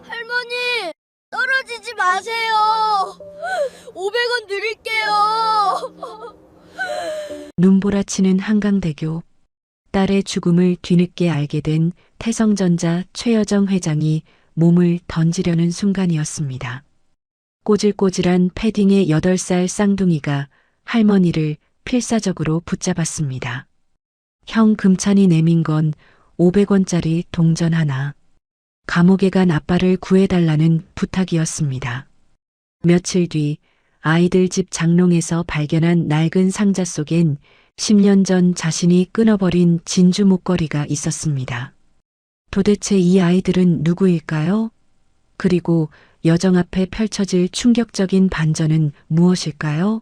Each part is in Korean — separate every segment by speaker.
Speaker 1: 할머니, 떨어지지 마세요. 500원 드릴게요.
Speaker 2: 눈보라치는 한강대교. 딸의 죽음을 뒤늦게 알게 된 태성전자 최여정 회장이 몸을 던지려는 순간이었습니다. 꼬질꼬질한 패딩의 8살 쌍둥이가 할머니를 필사적으로 붙잡았습니다. 형 금찬이 내민 건 500원짜리 동전 하나. 감옥에 간 아빠를 구해달라는 부탁이었습니다. 며칠 뒤 아이들 집 장롱에서 발견한 낡은 상자 속엔 10년 전 자신이 끊어버린 진주 목걸이가 있었습니다. 도대체 이 아이들은 누구일까요? 그리고 여정 앞에 펼쳐질 충격적인 반전은 무엇일까요?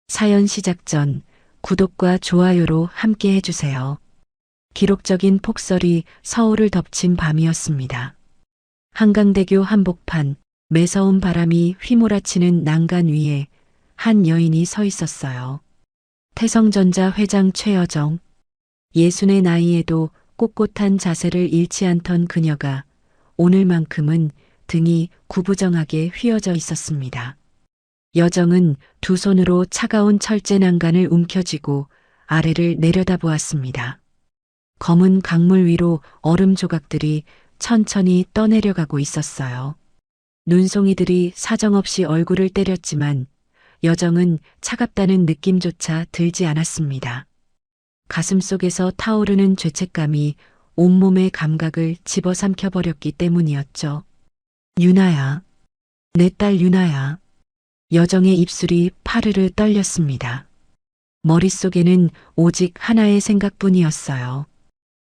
Speaker 2: 사연 시작 전 구독과 좋아요로 함께 해주세요. 기록적인 폭설이 서울을 덮친 밤이었습니다. 한강대교 한복판, 매서운 바람이 휘몰아치는 난간 위에 한 여인이 서 있었어요. 태성전자 회장 최여정. 60의 나이에도 꼿꼿한 자세를 잃지 않던 그녀가 오늘만큼은 등이 구부정하게 휘어져 있었습니다. 여정은 두 손으로 차가운 철제 난간을 움켜쥐고 아래를 내려다보았습니다. 검은 강물 위로 얼음 조각들이 천천히 떠내려가고 있었어요. 눈송이들이 사정없이 얼굴을 때렸지만 여정은 차갑다는 느낌조차 들지 않았습니다. 가슴속에서 타오르는 죄책감이 온몸의 감각을 집어삼켜버렸기 때문이었죠. 유나야. 내 딸 유나야. 여정의 입술이 파르르 떨렸습니다. 머릿속에는 오직 하나의 생각뿐이었어요.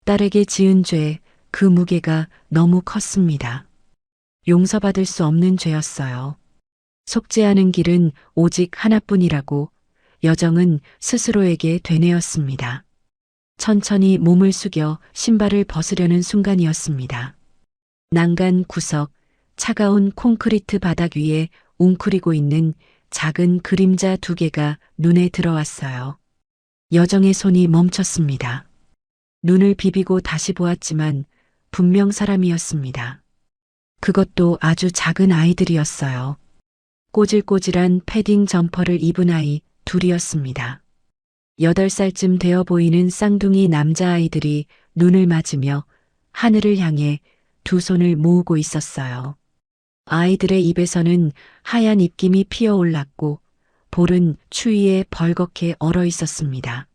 Speaker 2: 딸에게 지은 죄, 그 무게가 너무 컸습니다. 용서받을 수 없는 죄였어요. 속죄하는 길은 오직 하나뿐이라고 여정은 스스로에게 되뇌었습니다. 천천히 몸을 숙여 신발을 벗으려는 순간이었습니다. 난간 구석, 차가운 콘크리트 바닥 위에 웅크리고 있는 작은 그림자 2개가 눈에 들어왔어요. 여정의 손이 멈췄습니다. 눈을 비비고 다시 보았지만 분명 사람이었습니다. 그것도 아주 작은 아이들이었어요. 꼬질꼬질한 패딩 점퍼를 입은 아이 둘이었습니다. 8살쯤 되어 보이는 쌍둥이 남자아이들이 눈을 맞으며 하늘을 향해 두 손을 모으고 있었어요. 아이들의 입에서는 하얀 입김이 피어올랐고 볼은 추위에 벌겋게 얼어 있었습니다.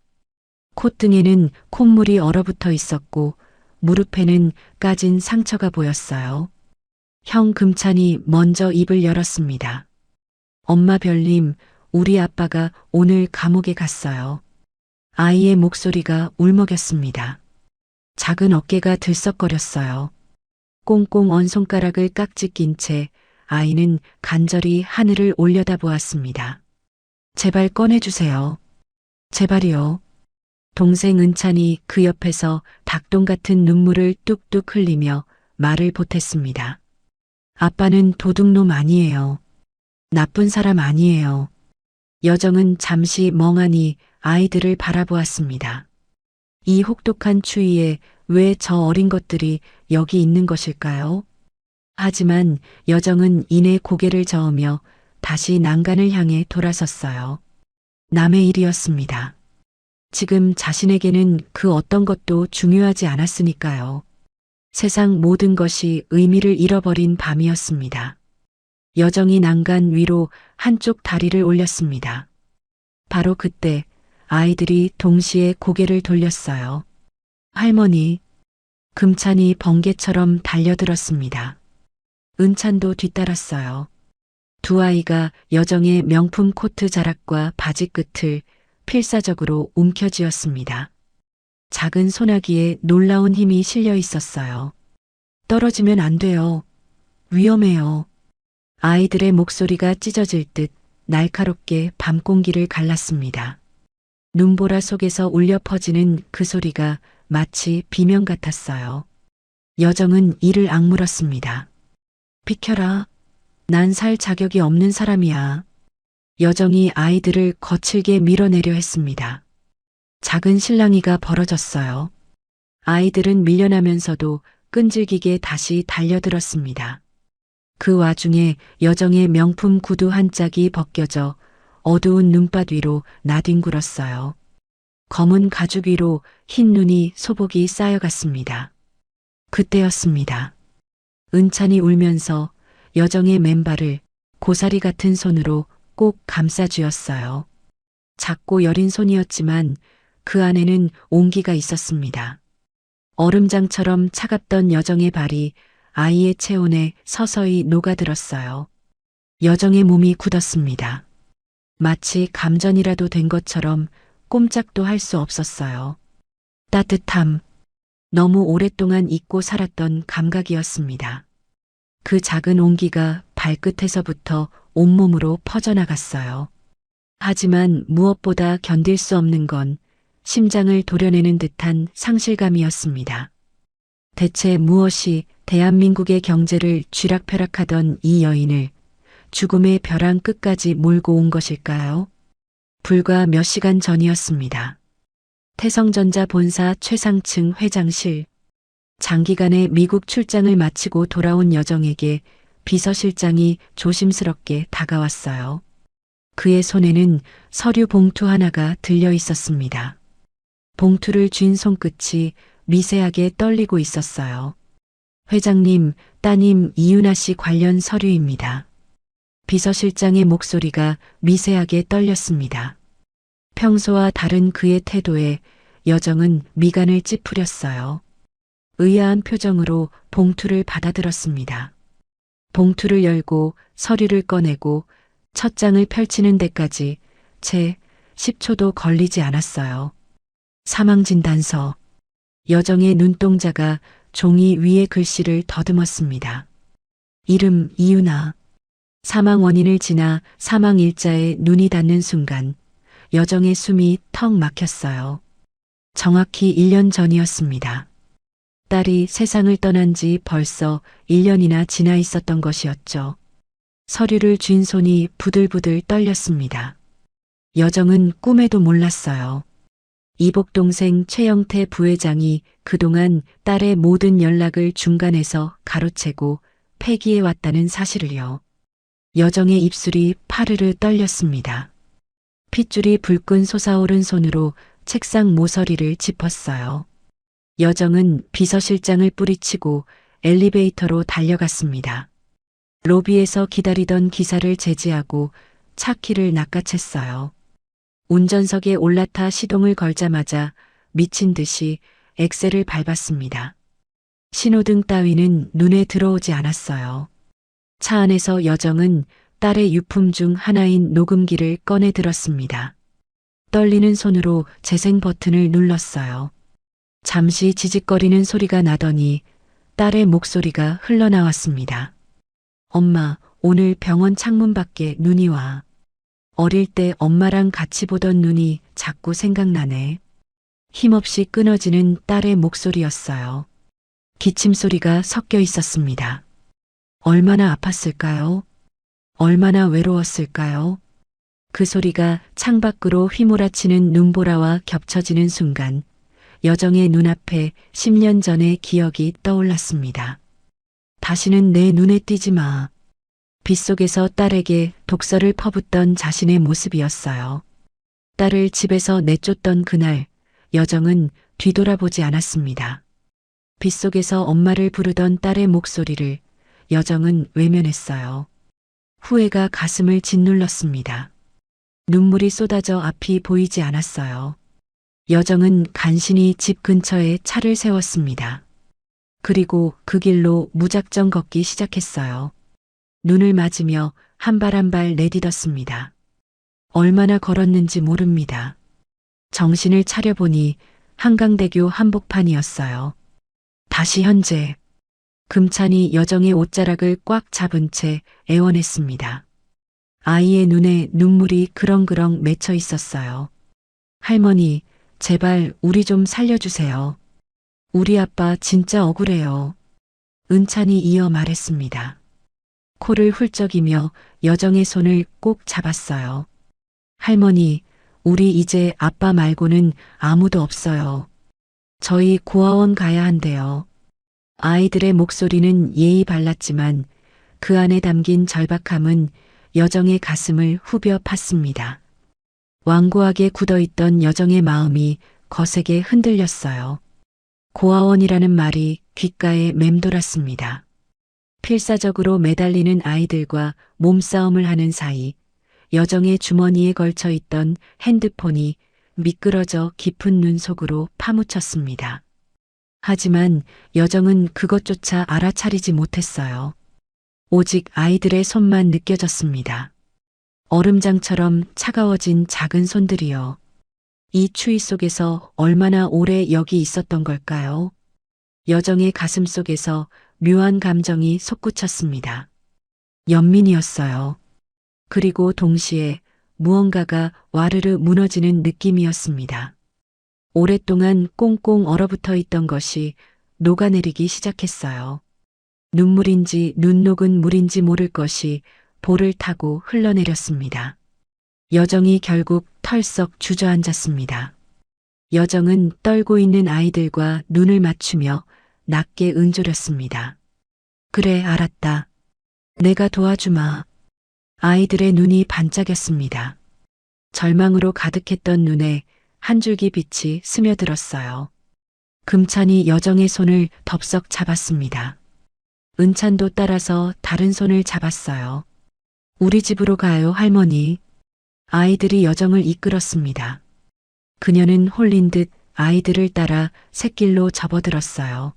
Speaker 2: 콧등에는 콧물이 얼어붙어 있었고 무릎에는 까진 상처가 보였어요. 형 금찬이 먼저 입을 열었습니다. 엄마 별님, 우리 아빠가 오늘 감옥에 갔어요. 아이의 목소리가 울먹였습니다. 작은 어깨가 들썩거렸어요. 꽁꽁 언 손가락을 깍지 낀 채 아이는 간절히 하늘을 올려다보았습니다. 제발 꺼내주세요. 제발이요. 동생 은찬이 그 옆에서 닭똥 같은 눈물을 뚝뚝 흘리며 말을 보탰습니다. 아빠는 도둑놈 아니에요. 나쁜 사람 아니에요. 여정은 잠시 멍하니 아이들을 바라보았습니다. 이 혹독한 추위에 왜 저 어린 것들이 여기 있는 것일까요? 하지만 여정은 이내 고개를 저으며 다시 난간을 향해 돌아섰어요. 남의 일이었습니다. 지금 자신에게는 그 어떤 것도 중요하지 않았으니까요. 세상 모든 것이 의미를 잃어버린 밤이었습니다. 여정이 난간 위로 한쪽 다리를 올렸습니다. 바로 그때 아이들이 동시에 고개를 돌렸어요. 할머니. 금찬이 번개처럼 달려들었습니다. 은찬도 뒤따랐어요. 두 아이가 여정의 명품 코트 자락과 바지 끝을 필사적으로 움켜쥐었습니다. 작은 소나기에 놀라운 힘이 실려 있었어요. 떨어지면 안 돼요. 위험해요. 아이들의 목소리가 찢어질 듯 날카롭게 밤 공기를 갈랐습니다. 눈보라 속에서 울려 퍼지는 그 소리가 마치 비명 같았어요. 여정은 이를 악물었습니다. 비켜라. 난 살 자격이 없는 사람이야. 여정이 아이들을 거칠게 밀어내려 했습니다. 작은 실랑이가 벌어졌어요. 아이들은 밀려나면서도 끈질기게 다시 달려들었습니다. 그 와중에 여정의 명품 구두 한 짝이 벗겨져 어두운 눈밭 위로 나뒹굴었어요. 검은 가죽 위로 흰 눈이 소복이 쌓여갔습니다. 그때였습니다. 은찬이 울면서 여정의 맨발을 고사리 같은 손으로 꼭 감싸쥐었어요. 작고 여린 손이었지만 그 안에는 온기가 있었습니다. 얼음장처럼 차갑던 여정의 발이 아이의 체온에 서서히 녹아들었어요. 여정의 몸이 굳었습니다. 마치 감전이라도 된 것처럼 꼼짝도 할 수 없었어요. 따뜻함, 너무 오랫동안 잊고 살았던 감각이었습니다. 그 작은 온기가 발끝에서부터 온몸으로 퍼져나갔어요. 하지만 무엇보다 견딜 수 없는 건 심장을 도려내는 듯한 상실감이었습니다. 대체 무엇이 대한민국의 경제를 쥐락펴락하던 이 여인을 죽음의 벼랑 끝까지 몰고 온 것일까요? 불과 몇 시간 전이었습니다. 태성전자 본사 최상층 회장실. 장기간의 미국 출장을 마치고 돌아온 여정에게 비서실장이 조심스럽게 다가왔어요. 그의 손에는 서류 봉투 하나가 들려 있었습니다. 봉투를 쥔 손끝이 미세하게 떨리고 있었어요. 회장님, 따님 이윤아 씨 관련 서류입니다. 비서실장의 목소리가 미세하게 떨렸습니다. 평소와 다른 그의 태도에 여정은 미간을 찌푸렸어요. 의아한 표정으로 봉투를 받아들었습니다. 봉투를 열고 서류를 꺼내고 첫 장을 펼치는 데까지 채 10초도 걸리지 않았어요. 사망진단서. 여정의 눈동자가 종이 위에 글씨를 더듬었습니다. 이름 이윤아. 사망 원인을 지나 사망 일자에 눈이 닿는 순간 여정의 숨이 턱 막혔어요. 정확히 1년 전이었습니다. 딸이 세상을 떠난 지 벌써 1년이나 지나 있었던 것이었죠. 서류를 쥔 손이 부들부들 떨렸습니다. 여정은 꿈에도 몰랐어요. 이복 동생 최영태 부회장이 그동안 딸의 모든 연락을 중간에서 가로채고 폐기해 왔다는 사실을요. 여정의 입술이 파르르 떨렸습니다. 핏줄이 불끈 솟아오른 손으로 책상 모서리를 짚었어요. 여정은 비서실장을 뿌리치고 엘리베이터로 달려갔습니다. 로비에서 기다리던 기사를 제지하고 차 키를 낚아챘어요. 운전석에 올라타 시동을 걸자마자 미친 듯이 엑셀을 밟았습니다. 신호등 따위는 눈에 들어오지 않았어요. 차 안에서 여정은 딸의 유품 중 하나인 녹음기를 꺼내 들었습니다. 떨리는 손으로 재생 버튼을 눌렀어요. 잠시 지직거리는 소리가 나더니 딸의 목소리가 흘러나왔습니다. 엄마, 오늘 병원 창문 밖에 눈이 와. 어릴 때 엄마랑 같이 보던 눈이 자꾸 생각나네. 힘없이 끊어지는 딸의 목소리였어요. 기침 소리가 섞여 있었습니다. 얼마나 아팠을까요? 얼마나 외로웠을까요? 그 소리가 창밖으로 휘몰아치는 눈보라와 겹쳐지는 순간 여정의 눈앞에 10년 전의 기억이 떠올랐습니다. 다시는 내 눈에 띄지 마. 빗속에서 딸에게 독서를 퍼붓던 자신의 모습이었어요. 딸을 집에서 내쫓던 그날 여정은 뒤돌아보지 않았습니다. 빗속에서 엄마를 부르던 딸의 목소리를 여정은 외면했어요. 후회가 가슴을 짓눌렀습니다. 눈물이 쏟아져 앞이 보이지 않았어요. 여정은 간신히 집 근처에 차를 세웠습니다. 그리고 그 길로 무작정 걷기 시작했어요. 눈을 맞으며 한 발 한 발 내딛었습니다. 얼마나 걸었는지 모릅니다. 정신을 차려보니 한강대교 한복판이었어요. 다시 현재. 금찬이 여정의 옷자락을 꽉 잡은 채 애원했습니다. 아이의 눈에 눈물이 그렁그렁 맺혀 있었어요. 할머니, 제발 우리 좀 살려주세요. 우리 아빠 진짜 억울해요. 은찬이 이어 말했습니다. 코를 훌쩍이며 여정의 손을 꼭 잡았어요. 할머니, 우리 이제 아빠 말고는 아무도 없어요. 저희 고아원 가야 한대요. 아이들의 목소리는 예의 발랐지만 그 안에 담긴 절박함은 여정의 가슴을 후벼 팠습니다. 완고하게 굳어있던 여정의 마음이 거세게 흔들렸어요. 고아원이라는 말이 귓가에 맴돌았습니다. 필사적으로 매달리는 아이들과 몸싸움을 하는 사이 여정의 주머니에 걸쳐 있던 핸드폰이 미끄러져 깊은 눈 속으로 파묻혔습니다. 하지만 여정은 그것조차 알아차리지 못했어요. 오직 아이들의 손만 느껴졌습니다. 얼음장처럼 차가워진 작은 손들이요. 이 추위 속에서 얼마나 오래 여기 있었던 걸까요? 여정의 가슴 속에서 묘한 감정이 솟구쳤습니다. 연민이었어요. 그리고 동시에 무언가가 와르르 무너지는 느낌이었습니다. 오랫동안 꽁꽁 얼어붙어 있던 것이 녹아내리기 시작했어요. 눈물인지 눈 녹은 물인지 모를 것이 볼을 타고 흘러내렸습니다. 여정이 결국 털썩 주저앉았습니다. 여정은 떨고 있는 아이들과 눈을 맞추며 낮게 은조렸습니다. 그래, 알았다. 내가 도와주마. 아이들의 눈이 반짝였습니다. 절망으로 가득했던 눈에 한 줄기 빛이 스며들었어요. 금찬이 여정의 손을 덥석 잡았습니다. 은찬도 따라서 다른 손을 잡았어요. 우리 집으로 가요, 할머니. 아이들이 여정을 이끌었습니다. 그녀는 홀린 듯 아이들을 따라 샛길로 접어들었어요.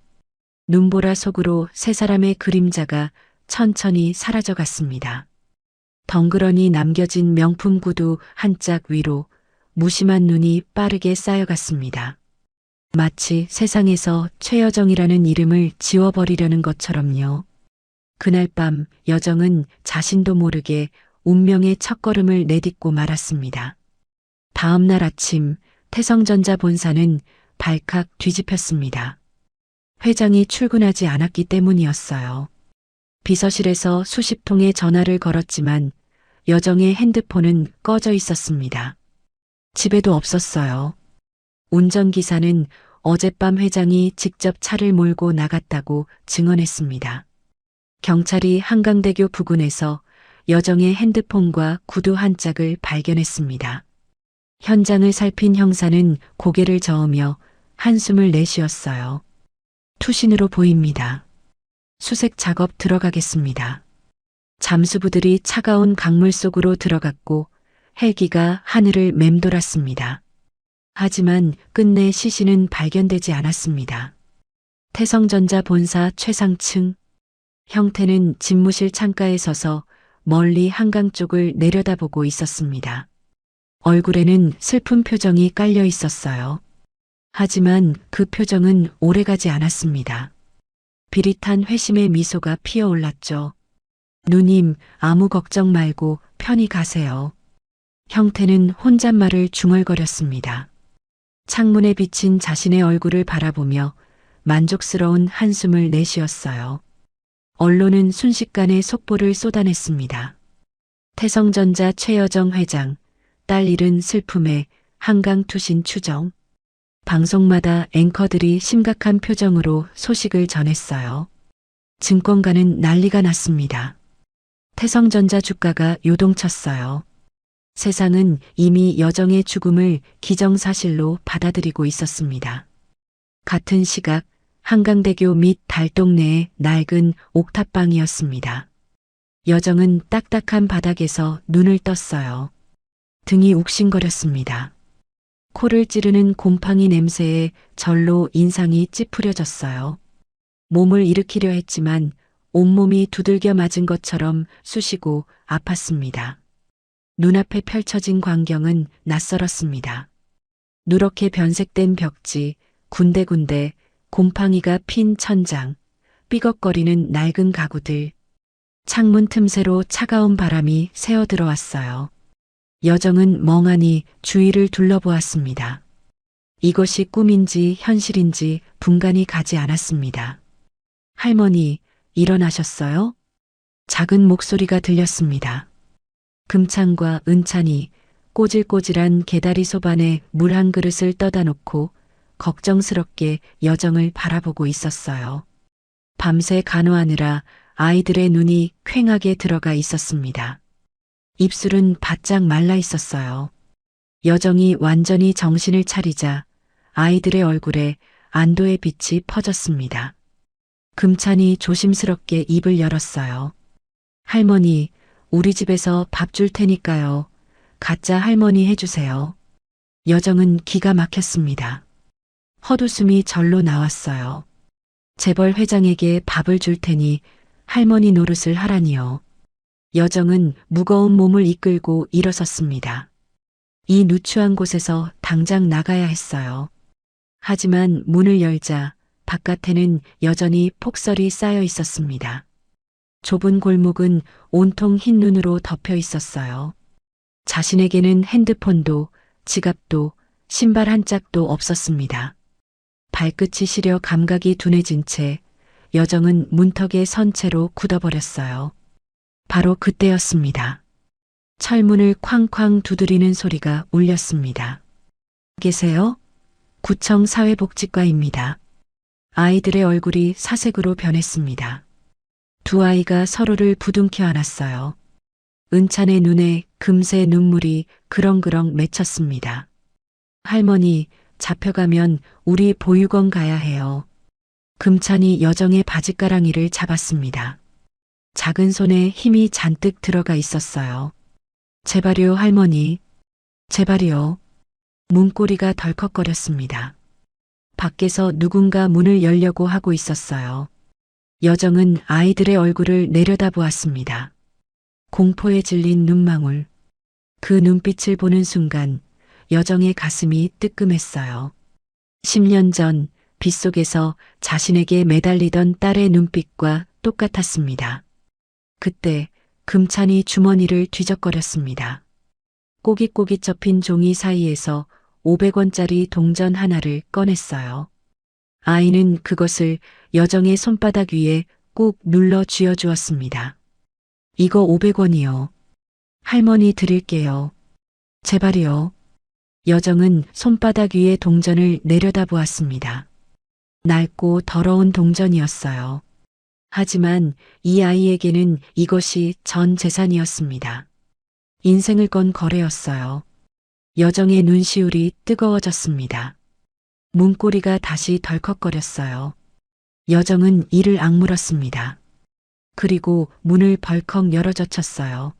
Speaker 2: 눈보라 속으로 세 사람의 그림자가 천천히 사라져갔습니다. 덩그러니 남겨진 명품 구두 한 짝 위로 무심한 눈이 빠르게 쌓여갔습니다. 마치 세상에서 최여정이라는 이름을 지워버리려는 것처럼요. 그날 밤 여정은 자신도 모르게 운명의 첫걸음을 내딛고 말았습니다. 다음 날 아침 태성전자 본사는 발칵 뒤집혔습니다. 회장이 출근하지 않았기 때문이었어요. 비서실에서 수십 통의 전화를 걸었지만 여정의 핸드폰은 꺼져 있었습니다. 집에도 없었어요. 운전기사는 어젯밤 회장이 직접 차를 몰고 나갔다고 증언했습니다. 경찰이 한강대교 부근에서 여정의 핸드폰과 구두 한 짝을 발견했습니다. 현장을 살핀 형사는 고개를 저으며 한숨을 내쉬었어요. 투신으로 보입니다. 수색 작업 들어가겠습니다. 잠수부들이 차가운 강물 속으로 들어갔고 헬기가 하늘을 맴돌았습니다. 하지만 끝내 시신은 발견되지 않았습니다. 태성전자 본사 최상층. 형태는 집무실 창가에 서서 멀리 한강 쪽을 내려다보고 있었습니다. 얼굴에는 슬픈 표정이 깔려 있었어요. 하지만 그 표정은 오래가지 않았습니다. 비릿한 회심의 미소가 피어올랐죠. 누님, 아무 걱정 말고 편히 가세요. 형태는 혼잣말을 중얼거렸습니다. 창문에 비친 자신의 얼굴을 바라보며 만족스러운 한숨을 내쉬었어요. 언론은 순식간에 속보를 쏟아냈습니다. 태성전자 최여정 회장, 딸 잃은 슬픔에 한강 투신 추정. 방송마다 앵커들이 심각한 표정으로 소식을 전했어요. 증권가는 난리가 났습니다. 태성전자 주가가 요동쳤어요. 세상은 이미 여정의 죽음을 기정사실로 받아들이고 있었습니다. 같은 시각 한강대교 및 달동네의 낡은 옥탑방이었습니다. 여정은 딱딱한 바닥에서 눈을 떴어요. 등이 욱신거렸습니다. 코를 찌르는 곰팡이 냄새에 절로 인상이 찌푸려졌어요. 몸을 일으키려 했지만 온몸이 두들겨 맞은 것처럼 쑤시고 아팠습니다. 눈앞에 펼쳐진 광경은 낯설었습니다. 누렇게 변색된 벽지, 군데군데 곰팡이가 핀 천장, 삐걱거리는 낡은 가구들. 창문 틈새로 차가운 바람이 새어 들어왔어요. 여정은 멍하니 주위를 둘러보았습니다. 이것이 꿈인지 현실인지 분간이 가지 않았습니다. 할머니, 일어나셨어요? 작은 목소리가 들렸습니다. 금찬과 은찬이 꼬질꼬질한 개다리 소반에 물 한 그릇을 떠다 놓고 걱정스럽게 여정을 바라보고 있었어요. 밤새 간호하느라 아이들의 눈이 퀭하게 들어가 있었습니다. 입술은 바짝 말라 있었어요. 여정이 완전히 정신을 차리자 아이들의 얼굴에 안도의 빛이 퍼졌습니다. 금찬이 조심스럽게 입을 열었어요. 할머니, 우리 집에서 밥 줄 테니까요. 가짜 할머니 해주세요. 여정은 기가 막혔습니다. 헛웃음이 절로 나왔어요. 재벌 회장에게 밥을 줄 테니 할머니 노릇을 하라니요. 여정은 무거운 몸을 이끌고 일어섰습니다. 이 누추한 곳에서 당장 나가야 했어요. 하지만 문을 열자 바깥에는 여전히 폭설이 쌓여 있었습니다. 좁은 골목은 온통 흰 눈으로 덮여 있었어요. 자신에게는 핸드폰도 지갑도 신발 한 짝도 없었습니다. 발끝이 시려 감각이 둔해진 채 여정은 문턱에 선 채로 굳어버렸어요. 바로 그때였습니다. 철문을 쾅쾅 두드리는 소리가 울렸습니다. 계세요? 구청 사회복지과입니다. 아이들의 얼굴이 사색으로 변했습니다. 두 아이가 서로를 부둥켜 안았어요. 은찬의 눈에 금세 눈물이 그렁그렁 맺혔습니다. 할머니, 잡혀가면 우리 보육원 가야 해요. 금찬이 여정의 바짓가랑이를 잡았습니다. 작은 손에 힘이 잔뜩 들어가 있었어요. 제발요, 할머니. 제발이요. 문고리가 덜컥거렸습니다. 밖에서 누군가 문을 열려고 하고 있었어요. 여정은 아이들의 얼굴을 내려다보았습니다. 공포에 질린 눈망울. 그 눈빛을 보는 순간 여정의 가슴이 뜨끔했어요. 10년 전 빗속에서 자신에게 매달리던 딸의 눈빛과 똑같았습니다. 그때 금찬이 주머니를 뒤적거렸습니다. 꼬깃꼬깃 접힌 종이 사이에서 500원짜리 동전 하나를 꺼냈어요. 아이는 그것을 여정의 손바닥 위에 꾹 눌러 쥐어주었습니다. 이거 500원이요. 할머니 드릴게요. 제발이요. 여정은 손바닥 위에 동전을 내려다보았습니다. 낡고 더러운 동전이었어요. 하지만 이 아이에게는 이것이 전 재산이었습니다. 인생을 건 거래였어요. 여정의 눈시울이 뜨거워졌습니다. 문고리가 다시 덜컥거렸어요. 여정은 이를 악물었습니다. 그리고 문을 벌컥 열어젖혔어요.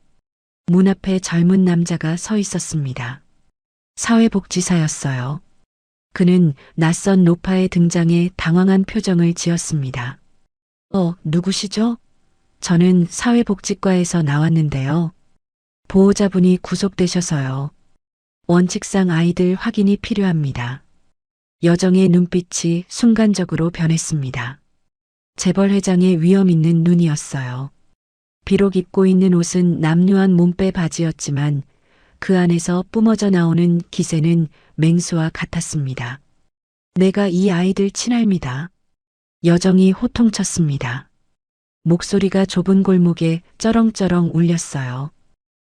Speaker 2: 문 앞에 젊은 남자가 서 있었습니다. 사회복지사였어요. 그는 낯선 노파의 등장에 당황한 표정을 지었습니다. 누구시죠? 저는 사회복지과에서 나왔는데요. 보호자분이 구속되셔서요. 원칙상 아이들 확인이 필요합니다. 여정의 눈빛이 순간적으로 변했습니다. 재벌 회장의 위험 있는 눈이었어요. 비록 입고 있는 옷은 남루한 몸빼 바지였지만 그 안에서 뿜어져 나오는 기세는 맹수와 같았습니다. 내가 이 아이들 친할미다. 여정이 호통쳤습니다. 목소리가 좁은 골목에 쩌렁쩌렁 울렸어요.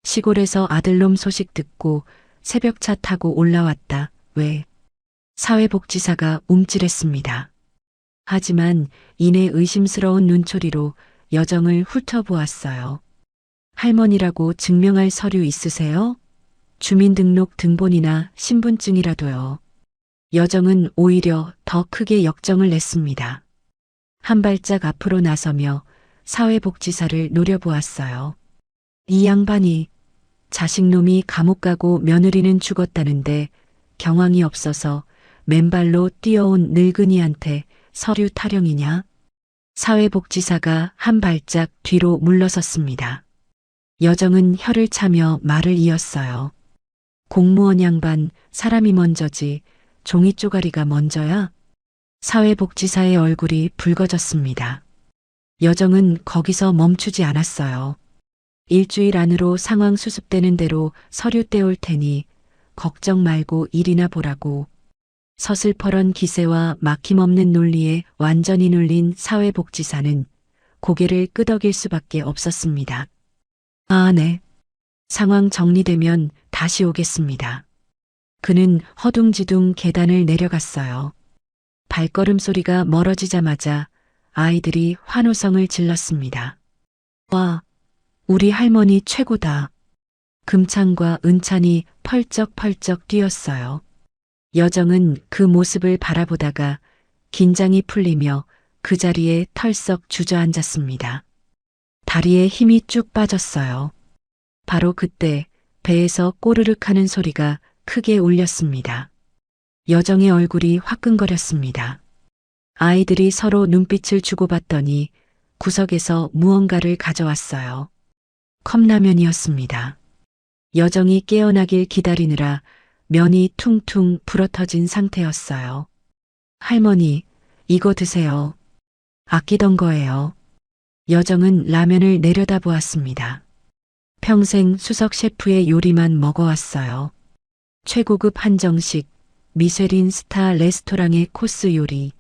Speaker 2: 시골에서 아들놈 소식 듣고 새벽차 타고 올라왔다. 왜? 사회복지사가 움찔했습니다. 하지만 이내 의심스러운 눈초리로 여정을 훑어보았어요. 할머니라고 증명할 서류 있으세요? 주민등록 등본이나 신분증이라도요. 여정은 오히려 더 크게 역정을 냈습니다. 한 발짝 앞으로 나서며 사회복지사를 노려보았어요. 이 양반이 자식놈이 감옥 가고 며느리는 죽었다는데 경황이 없어서 맨발로 뛰어온 늙은이한테 서류 타령이냐? 사회복지사가 한 발짝 뒤로 물러섰습니다. 여정은 혀를 차며 말을 이었어요. 공무원 양반, 사람이 먼저지 종이 쪼가리가 먼저야? 사회복지사의 얼굴이 붉어졌습니다. 여정은 거기서 멈추지 않았어요. 일주일 안으로 상황 수습되는 대로 서류 떼올 테니 걱정 말고 일이나 보라고. 서슬퍼런 기세와 막힘없는 논리에 완전히 눌린 사회복지사는 고개를 끄덕일 수밖에 없었습니다. 아, 네. 상황 정리되면 다시 오겠습니다. 그는 허둥지둥 계단을 내려갔어요. 발걸음 소리가 멀어지자마자 아이들이 환호성을 질렀습니다. 와, 우리 할머니 최고다. 금찬과 은찬이 펄쩍펄쩍 뛰었어요. 여정은 그 모습을 바라보다가 긴장이 풀리며 그 자리에 털썩 주저앉았습니다. 다리에 힘이 쭉 빠졌어요. 바로 그때 배에서 꼬르륵 하는 소리가 크게 울렸습니다. 여정의 얼굴이 화끈거렸습니다. 아이들이 서로 눈빛을 주고받더니 구석에서 무언가를 가져왔어요. 컵라면이었습니다. 여정이 깨어나길 기다리느라 면이 퉁퉁 불어터진 상태였어요. 할머니, 이거 드세요. 아끼던 거예요. 여정은 라면을 내려다보았습니다. 평생 수석 셰프의 요리만 먹어왔어요. 최고급 한정식, 미쉐린 스타 레스토랑의 코스 요리.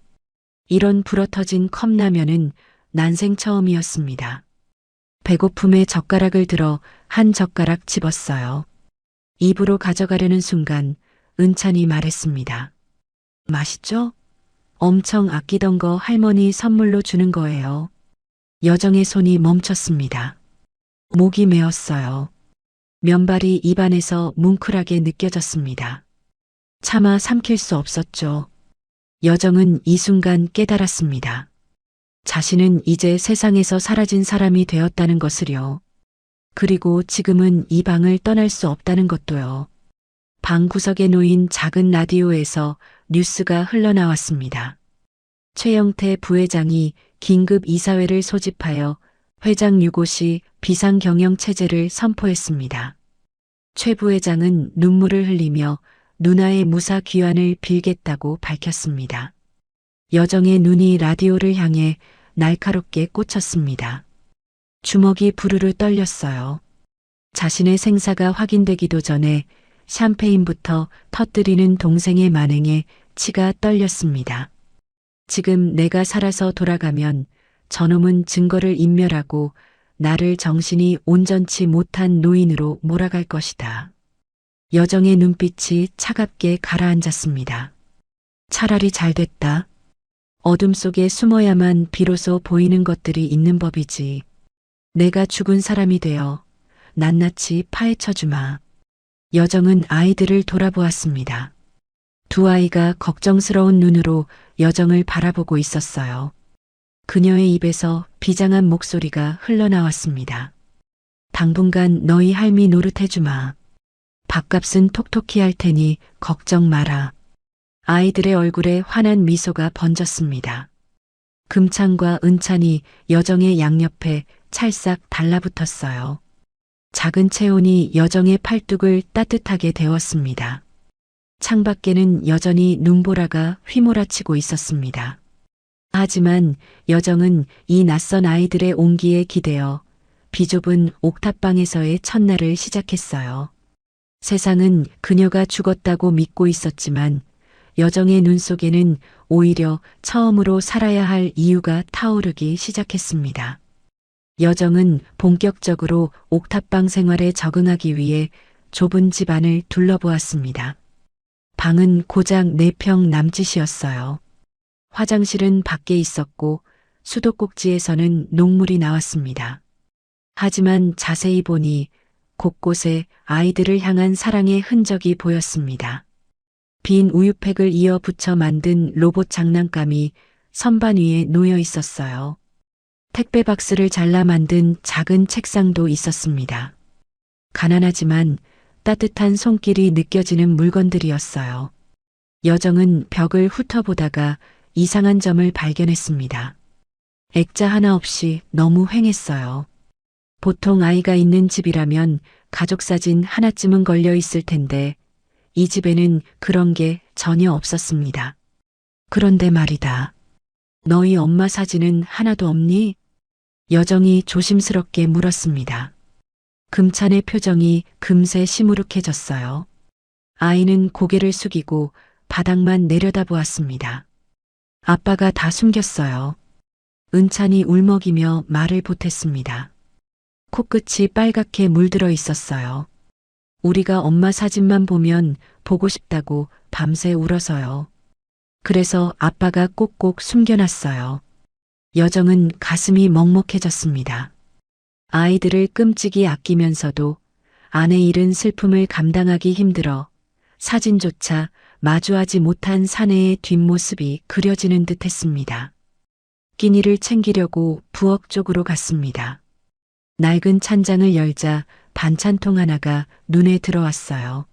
Speaker 2: 이런 불어터진 컵라면은 난생 처음이었습니다. 배고픔에 젓가락을 들어 한 젓가락 집었어요. 입으로 가져가려는 순간 은찬이 말했습니다. 맛있죠? 엄청 아끼던 거 할머니 선물로 주는 거예요. 여정의 손이 멈췄습니다. 목이 메었어요. 면발이 입안에서 뭉클하게 느껴졌습니다. 차마 삼킬 수 없었죠. 여정은 이 순간 깨달았습니다. 자신은 이제 세상에서 사라진 사람이 되었다는 것을요. 그리고 지금은 이 방을 떠날 수 없다는 것도요. 방 구석에 놓인 작은 라디오에서 뉴스가 흘러나왔습니다. 최영태 부회장이 긴급 이사회를 소집하여 회장 유고시 비상경영체제를 선포했습니다. 최 부회장은 눈물을 흘리며 누나의 무사 귀환을 빌겠다고 밝혔습니다. 여정의 눈이 라디오를 향해 날카롭게 꽂혔습니다. 주먹이 부르르 떨렸어요. 자신의 생사가 확인되기도 전에 샴페인부터 터뜨리는 동생의 만행에 치가 떨렸습니다. 지금 내가 살아서 돌아가면 저놈은 증거를 인멸하고 나를 정신이 온전치 못한 노인으로 몰아갈 것이다. 여정의 눈빛이 차갑게 가라앉았습니다. 차라리 잘 됐다. 어둠 속에 숨어야만 비로소 보이는 것들이 있는 법이지. 내가 죽은 사람이 되어 낱낱이 파헤쳐주마. 여정은 아이들을 돌아보았습니다. 두 아이가 걱정스러운 눈으로 여정을 바라보고 있었어요. 그녀의 입에서 비장한 목소리가 흘러나왔습니다. 당분간 너희 할미 노릇해주마. 밥값은 톡톡히 할 테니 걱정 마라. 아이들의 얼굴에 환한 미소가 번졌습니다. 금찬과 은찬이 여정의 양옆에 찰싹 달라붙었어요. 작은 체온이 여정의 팔뚝을 따뜻하게 데웠습니다. 창밖에는 여전히 눈보라가 휘몰아치고 있었습니다. 하지만 여정은 이 낯선 아이들의 온기에 기대어 비좁은 옥탑방에서의 첫날을 시작했어요. 세상은 그녀가 죽었다고 믿고 있었지만 여정의 눈 속에는 오히려 처음으로 살아야 할 이유가 타오르기 시작했습니다. 여정은 본격적으로 옥탑방 생활에 적응하기 위해 좁은 집안을 둘러보았습니다. 방은 고작 4평 남짓이었어요. 화장실은 밖에 있었고 수도꼭지에서는 녹물이 나왔습니다. 하지만 자세히 보니 곳곳에 아이들을 향한 사랑의 흔적이 보였습니다. 빈 우유팩을 이어 붙여 만든 로봇 장난감이 선반 위에 놓여 있었어요. 택배 박스를 잘라 만든 작은 책상도 있었습니다. 가난하지만 따뜻한 손길이 느껴지는 물건들이었어요. 여정은 벽을 훑어보다가 이상한 점을 발견했습니다. 액자 하나 없이 너무 휑했어요. 보통 아이가 있는 집이라면 가족사진 하나쯤은 걸려 있을 텐데 이 집에는 그런 게 전혀 없었습니다. 그런데 말이다. 너희 엄마 사진은 하나도 없니? 여정이 조심스럽게 물었습니다. 금찬의 표정이 금세 시무룩해졌어요. 아이는 고개를 숙이고 바닥만 내려다보았습니다. 아빠가 다 숨겼어요. 은찬이 울먹이며 말을 보탰습니다. 코끝이 빨갛게 물들어 있었어요. 우리가 엄마 사진만 보면 보고 싶다고 밤새 울어서요. 그래서 아빠가 꼭꼭 숨겨놨어요. 여정은 가슴이 먹먹해졌습니다. 아이들을 끔찍이 아끼면서도 아내 잃은 슬픔을 감당하기 힘들어 사진조차 마주하지 못한 사내의 뒷모습이 그려지는 듯 했습니다. 끼니를 챙기려고 부엌 쪽으로 갔습니다. 낡은 찬장을 열자 반찬통 하나가 눈에 들어왔어요.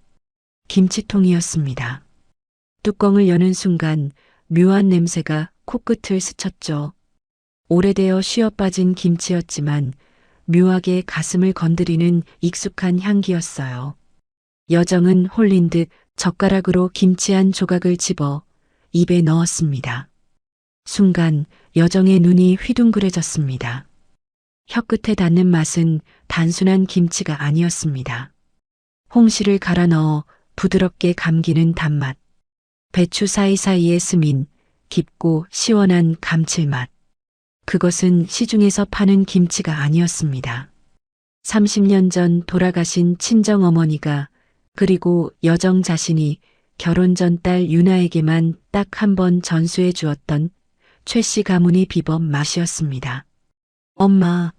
Speaker 2: 김치통이었습니다. 뚜껑을 여는 순간 묘한 냄새가 코끝을 스쳤죠. 오래되어 쉬어빠진 김치였지만 묘하게 가슴을 건드리는 익숙한 향기였어요. 여정은 홀린 듯 젓가락으로 김치 한 조각을 집어 입에 넣었습니다. 순간 여정의 눈이 휘둥그레졌습니다. 혀끝에 닿는 맛은 단순한 김치가 아니었습니다. 홍시를 갈아 넣어 부드럽게 감기는 단맛, 배추 사이사이에 스민 깊고 시원한 감칠맛. 그것은 시중에서 파는 김치가 아니었습니다. 30년 전 돌아가신 친정어머니가 그리고 여정 자신이 결혼 전 딸 유나에게만 딱 한 번 전수해 주었던 최씨 가문의 비법 맛이었습니다. 엄마,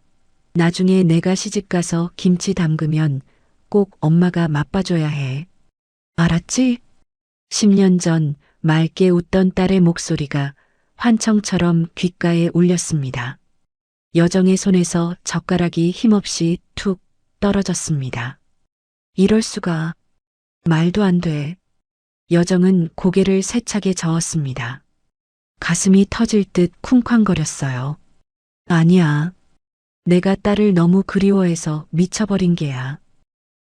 Speaker 2: 나중에 내가 시집가서 김치 담그면 꼭 엄마가 맛봐줘야 해. 알았지? 10년 전 맑게 웃던 딸의 목소리가 환청처럼 귓가에 울렸습니다. 여정의 손에서 젓가락이 힘없이 툭 떨어졌습니다. 이럴 수가. 말도 안 돼. 여정은 고개를 세차게 저었습니다. 가슴이 터질 듯 쿵쾅거렸어요. 아니야. 내가 딸을 너무 그리워해서 미쳐버린 게야.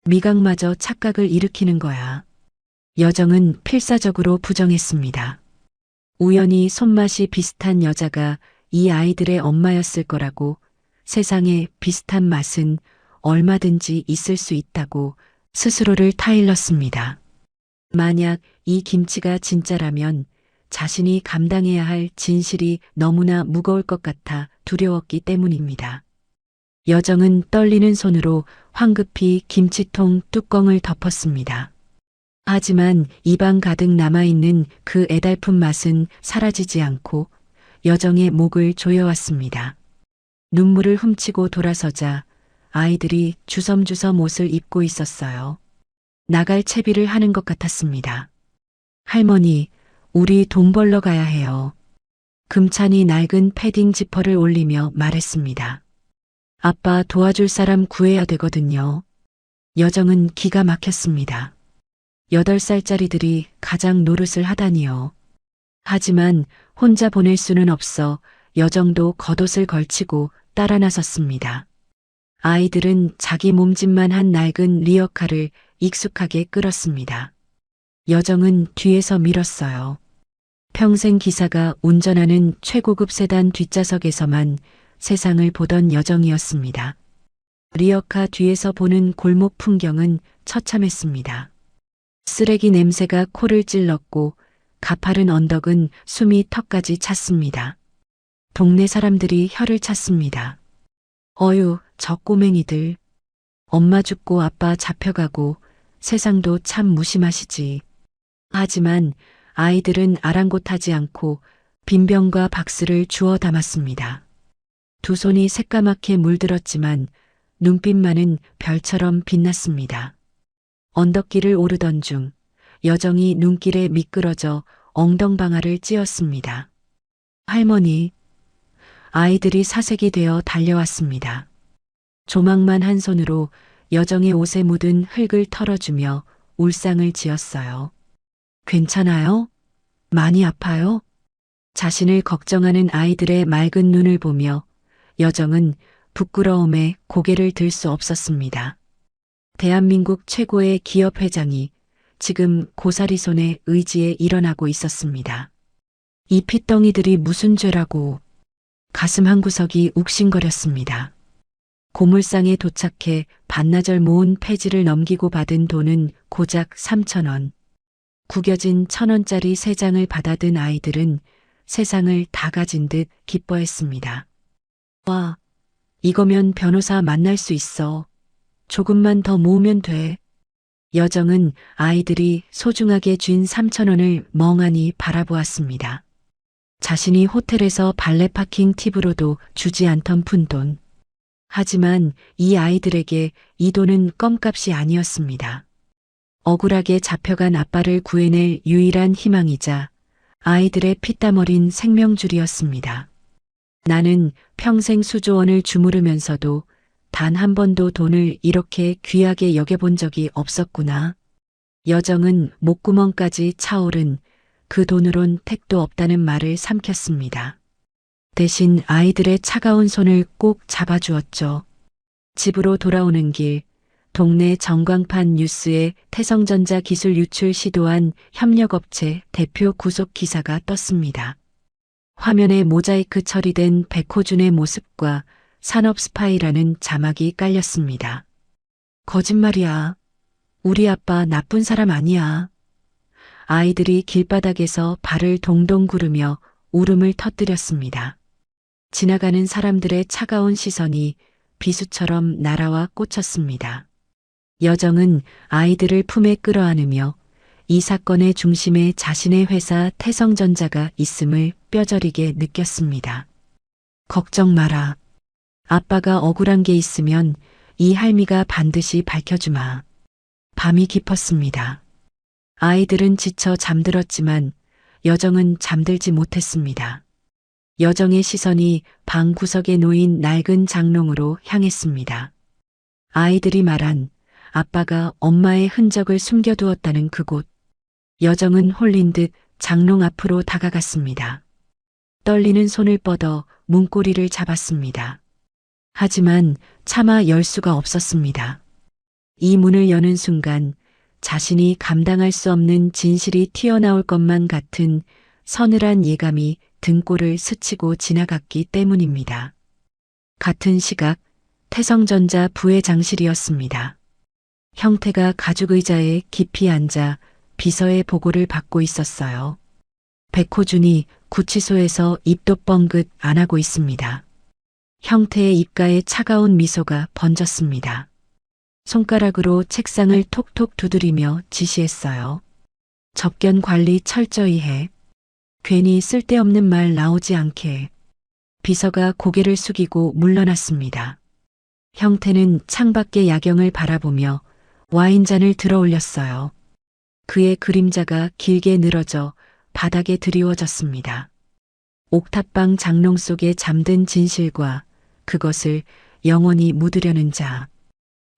Speaker 2: 미각마저 착각을 일으키는 거야. 여정은 필사적으로 부정했습니다. 우연히 손맛이 비슷한 여자가 이 아이들의 엄마였을 거라고, 세상에 비슷한 맛은 얼마든지 있을 수 있다고 스스로를 타일렀습니다. 만약 이 김치가 진짜라면 자신이 감당해야 할 진실이 너무나 무거울 것 같아 두려웠기 때문입니다. 여정은 떨리는 손으로 황급히 김치통 뚜껑을 덮었습니다. 하지만 입안 가득 남아있는 그 애달픈 맛은 사라지지 않고 여정의 목을 조여왔습니다. 눈물을 훔치고 돌아서자 아이들이 주섬주섬 옷을 입고 있었어요. 나갈 채비를 하는 것 같았습니다. 할머니, 우리 돈 벌러 가야 해요. 금찬이 낡은 패딩 지퍼를 올리며 말했습니다. 아빠 도와줄 사람 구해야 되거든요. 여정은 기가 막혔습니다. 8살짜리들이 가장 노릇을 하다니요. 하지만 혼자 보낼 수는 없어 여정도 겉옷을 걸치고 따라 나섰습니다. 아이들은 자기 몸짓만 한 낡은 리어카를 익숙하게 끌었습니다. 여정은 뒤에서 밀었어요. 평생 기사가 운전하는 최고급 세단 뒷좌석에서만 세상을 보던 여정이었습니다. 리어카 뒤에서 보는 골목 풍경은 처참했습니다. 쓰레기 냄새가 코를 찔렀고 가파른 언덕은 숨이 턱까지 찼습니다. 동네 사람들이 혀를 찼습니다. 어휴, 저 꼬맹이들. 엄마 죽고 아빠 잡혀가고 세상도 참 무심하시지. 하지만 아이들은 아랑곳하지 않고 빈병과 박스를 주워 담았습니다. 두 손이 새까맣게 물들었지만 눈빛만은 별처럼 빛났습니다. 언덕길을 오르던 중 여정이 눈길에 미끄러져 엉덩방아를 찧었습니다. 할머니, 아이들이 사색이 되어 달려왔습니다. 조망만 한 손으로 여정의 옷에 묻은 흙을 털어주며 울상을 지었어요. 괜찮아요? 많이 아파요? 자신을 걱정하는 아이들의 맑은 눈을 보며 여정은 부끄러움에 고개를 들 수 없었습니다. 대한민국 최고의 기업 회장이 지금 고사리 손의 의지에 일어나고 있었습니다. 이 핏덩이들이 무슨 죄라고. 가슴 한구석이 욱신거렸습니다. 고물상에 도착해 반나절 모은 폐지를 넘기고 받은 돈은 고작 3,000원. 구겨진 1,000원짜리 3장을 받아든 아이들은 세상을 다 가진 듯 기뻐했습니다. 와, 이거면 변호사 만날 수 있어. 조금만 더 모으면 돼. 여정은 아이들이 소중하게 쥔 3,000원을 멍하니 바라보았습니다. 자신이 호텔에서 발레 파킹 팁으로도 주지 않던 푼돈. 하지만 이 아이들에게 이 돈은 껌값이 아니었습니다. 억울하게 잡혀간 아빠를 구해낼 유일한 희망이자 아이들의 피땀 어린 생명줄이었습니다. 나는 평생 수조원을 주무르면서도 단 한 번도 돈을 이렇게 귀하게 여겨본 적이 없었구나. 여정은 목구멍까지 차오른 그 돈으론 택도 없다는 말을 삼켰습니다. 대신 아이들의 차가운 손을 꼭 잡아주었죠. 집으로 돌아오는 길, 동네 전광판 뉴스에 태성전자 기술 유출 시도한 협력업체 대표 구속 기사가 떴습니다. 화면에 모자이크 처리된 백호준의 모습과 산업 스파이라는 자막이 깔렸습니다. 거짓말이야. 우리 아빠 나쁜 사람 아니야. 아이들이 길바닥에서 발을 동동 구르며 울음을 터뜨렸습니다. 지나가는 사람들의 차가운 시선이 비수처럼 날아와 꽂혔습니다. 여정은 아이들을 품에 끌어안으며 이 사건의 중심에 자신의 회사 태성전자가 있음을 뼈저리게 느꼈습니다. 걱정 마라. 아빠가 억울한 게 있으면 이 할미가 반드시 밝혀주마. 밤이 깊었습니다. 아이들은 지쳐 잠들었지만 여정은 잠들지 못했습니다. 여정의 시선이 방 구석에 놓인 낡은 장롱으로 향했습니다. 아이들이 말한 아빠가 엄마의 흔적을 숨겨두었다는 그곳. 여정은 홀린 듯 장롱 앞으로 다가갔습니다. 떨리는 손을 뻗어 문고리를 잡았습니다. 하지만 차마 열 수가 없었습니다. 이 문을 여는 순간 자신이 감당할 수 없는 진실이 튀어나올 것만 같은 서늘한 예감이 등골을 스치고 지나갔기 때문입니다. 같은 시각 태성전자 부회장실이었습니다. 형태가 가죽 의자에 깊이 앉아 비서의 보고를 받고 있었어요. 백호준이 구치소에서 입도 뻥긋 안 하고 있습니다. 형태의 입가에 차가운 미소가 번졌습니다. 손가락으로 책상을 톡톡 두드리며 지시했어요. 접견 관리 철저히 해. 괜히 쓸데없는 말 나오지 않게. 비서가 고개를 숙이고 물러났습니다. 형태는 창밖의 야경을 바라보며 와인잔을 들어 올렸어요. 그의 그림자가 길게 늘어져 바닥에 드리워졌습니다. 옥탑방 장롱 속에 잠든 진실과 그것을 영원히 묻으려는 자.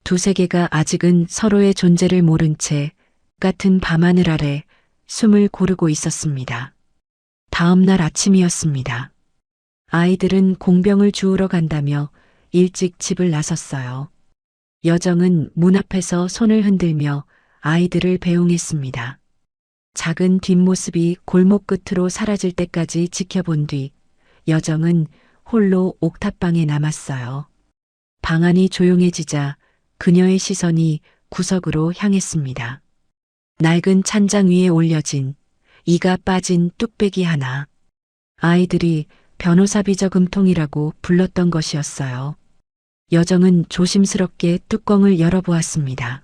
Speaker 2: 두 세계가 아직은 서로의 존재를 모른 채 같은 밤하늘 아래 숨을 고르고 있었습니다. 다음 날 아침이었습니다. 아이들은 공병을 주우러 간다며 일찍 집을 나섰어요. 여정은 문 앞에서 손을 흔들며 아이들을 배웅했습니다. 작은 뒷모습이 골목 끝으로 사라질 때까지 지켜본 뒤 여정은 홀로 옥탑방에 남았어요. 방 안이 조용해지자 그녀의 시선이 구석으로 향했습니다. 낡은 찬장 위에 올려진 이가 빠진 뚝배기 하나. 아이들이 변호사 비저금통이라고 불렀던 것이었어요. 여정은 조심스럽게 뚜껑을 열어보았습니다.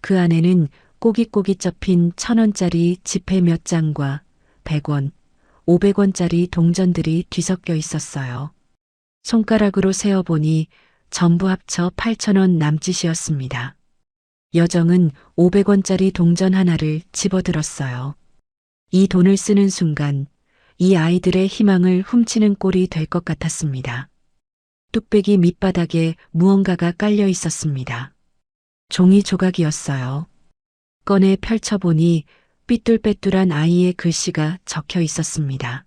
Speaker 2: 그 안에는 꼬깃꼬깃 접힌 1,000원짜리 지폐 몇 장과 100원, 500원짜리 동전들이 뒤섞여 있었어요. 손가락으로 세어보니 전부 합쳐 8,000원 남짓이었습니다. 여정은 500원짜리 동전 하나를 집어들었어요. 이 돈을 쓰는 순간 이 아이들의 희망을 훔치는 꼴이 될 것 같았습니다. 뚝배기 밑바닥에 무언가가 깔려 있었습니다. 종이 조각이었어요. 꺼내 펼쳐보니 삐뚤빼뚤한 아이의 글씨가 적혀 있었습니다.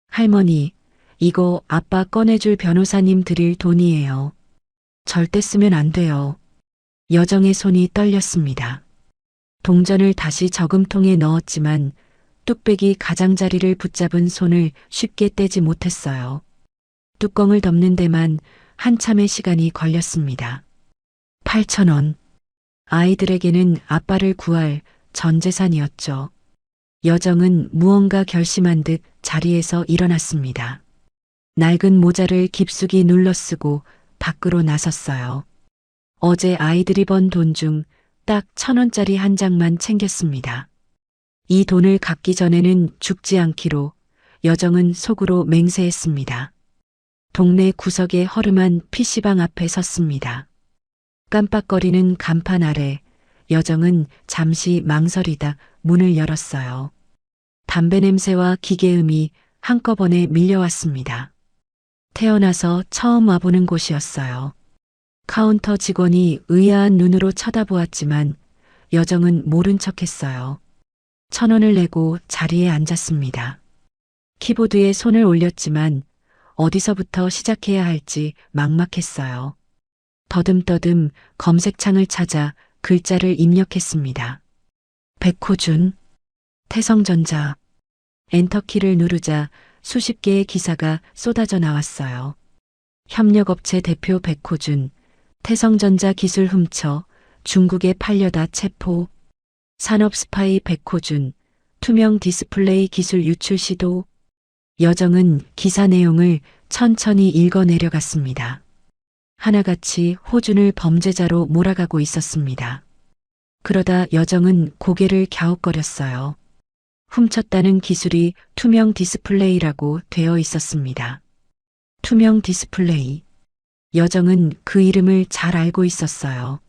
Speaker 2: 할머니, 이거 아빠 꺼내줄 변호사님 드릴 돈이에요. 절대 쓰면 안 돼요. 여정의 손이 떨렸습니다. 동전을 다시 저금통에 넣었지만 뚝배기 가장자리를 붙잡은 손을 쉽게 떼지 못했어요. 뚜껑을 덮는 데만 한참의 시간이 걸렸습니다. 8,000원. 아이들에게는 아빠를 구할 전 재산이었죠. 여정은 무언가 결심한 듯 자리에서 일어났습니다. 낡은 모자를 깊숙이 눌러쓰고 밖으로 나섰어요. 어제 아이들이 번 돈 중 딱 1,000원짜리 한 장만 챙겼습니다. 이 돈을 갚기 전에는 죽지 않기로 여정은 속으로 맹세했습니다. 동네 구석의 허름한 PC방 앞에 섰습니다. 깜빡거리는 간판 아래 여정은 잠시 망설이다 문을 열었어요. 담배 냄새와 기계음이 한꺼번에 밀려왔습니다. 태어나서 처음 와보는 곳이었어요. 카운터 직원이 의아한 눈으로 쳐다보았지만 여정은 모른 척했어요. 1,000원을 내고 자리에 앉았습니다. 키보드에 손을 올렸지만 어디서부터 시작해야 할지 막막했어요. 더듬더듬 검색창을 찾아 글자를 입력했습니다. 백호준, 태성전자. 엔터키를 누르자 수십 개의 기사가 쏟아져 나왔어요. 협력업체 대표 백호준, 태성전자 기술 훔쳐 중국에 팔려다 체포. 산업 스파이 백호준, 투명 디스플레이 기술 유출 시도. 여정은 기사 내용을 천천히 읽어 내려갔습니다. 하나같이 호준을 범죄자로 몰아가고 있었습니다. 그러다 여정은 고개를 갸웃거렸어요. 훔쳤다는 기술이 투명 디스플레이라고 되어 있었습니다. 투명 디스플레이. 여정은 그 이름을 잘 알고 있었어요.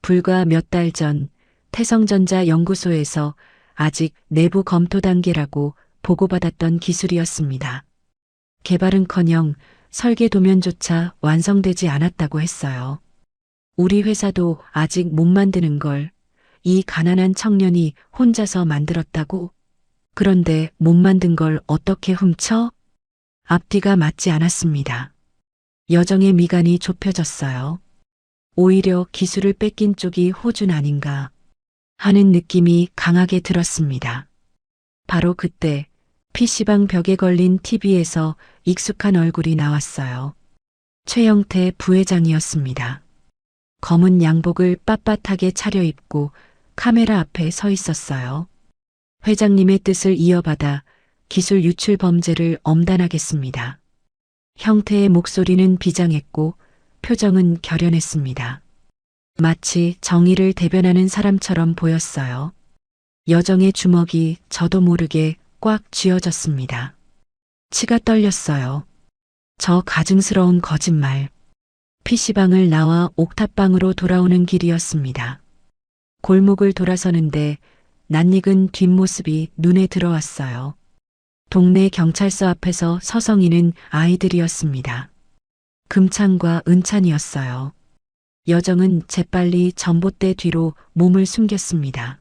Speaker 2: 불과 몇 달 전 태성전자 연구소에서 아직 내부 검토 단계라고 보고받았던 기술이었습니다. 개발은커녕 설계 도면조차 완성되지 않았다고 했어요. 우리 회사도 아직 못 만드는 걸 이 가난한 청년이 혼자서 만들었다고? 그런데 못 만든 걸 어떻게 훔쳐? 앞뒤가 맞지 않았습니다. 여정의 미간이 좁혀졌어요. 오히려 기술을 뺏긴 쪽이 호준 아닌가 하는 느낌이 강하게 들었습니다. 바로 그때 PC방 벽에 걸린 TV에서 익숙한 얼굴이 나왔어요. 최영태 부회장이었습니다. 검은 양복을 빳빳하게 차려입고 카메라 앞에 서 있었어요. 회장님의 뜻을 이어받아 기술 유출 범죄를 엄단하겠습니다. 형태의 목소리는 비장했고 표정은 결연했습니다. 마치 정의를 대변하는 사람처럼 보였어요. 여정의 주먹이 저도 모르게 꽉 쥐어졌습니다. 치가 떨렸어요. 저 가증스러운 거짓말. PC방을 나와 옥탑방으로 돌아오는 길이었습니다. 골목을 돌아서는데 낯익은 뒷모습이 눈에 들어왔어요. 동네 경찰서 앞에서 서성이는 아이들이었습니다. 금찬과 은찬이었어요. 여정은 재빨리 전봇대 뒤로 몸을 숨겼습니다.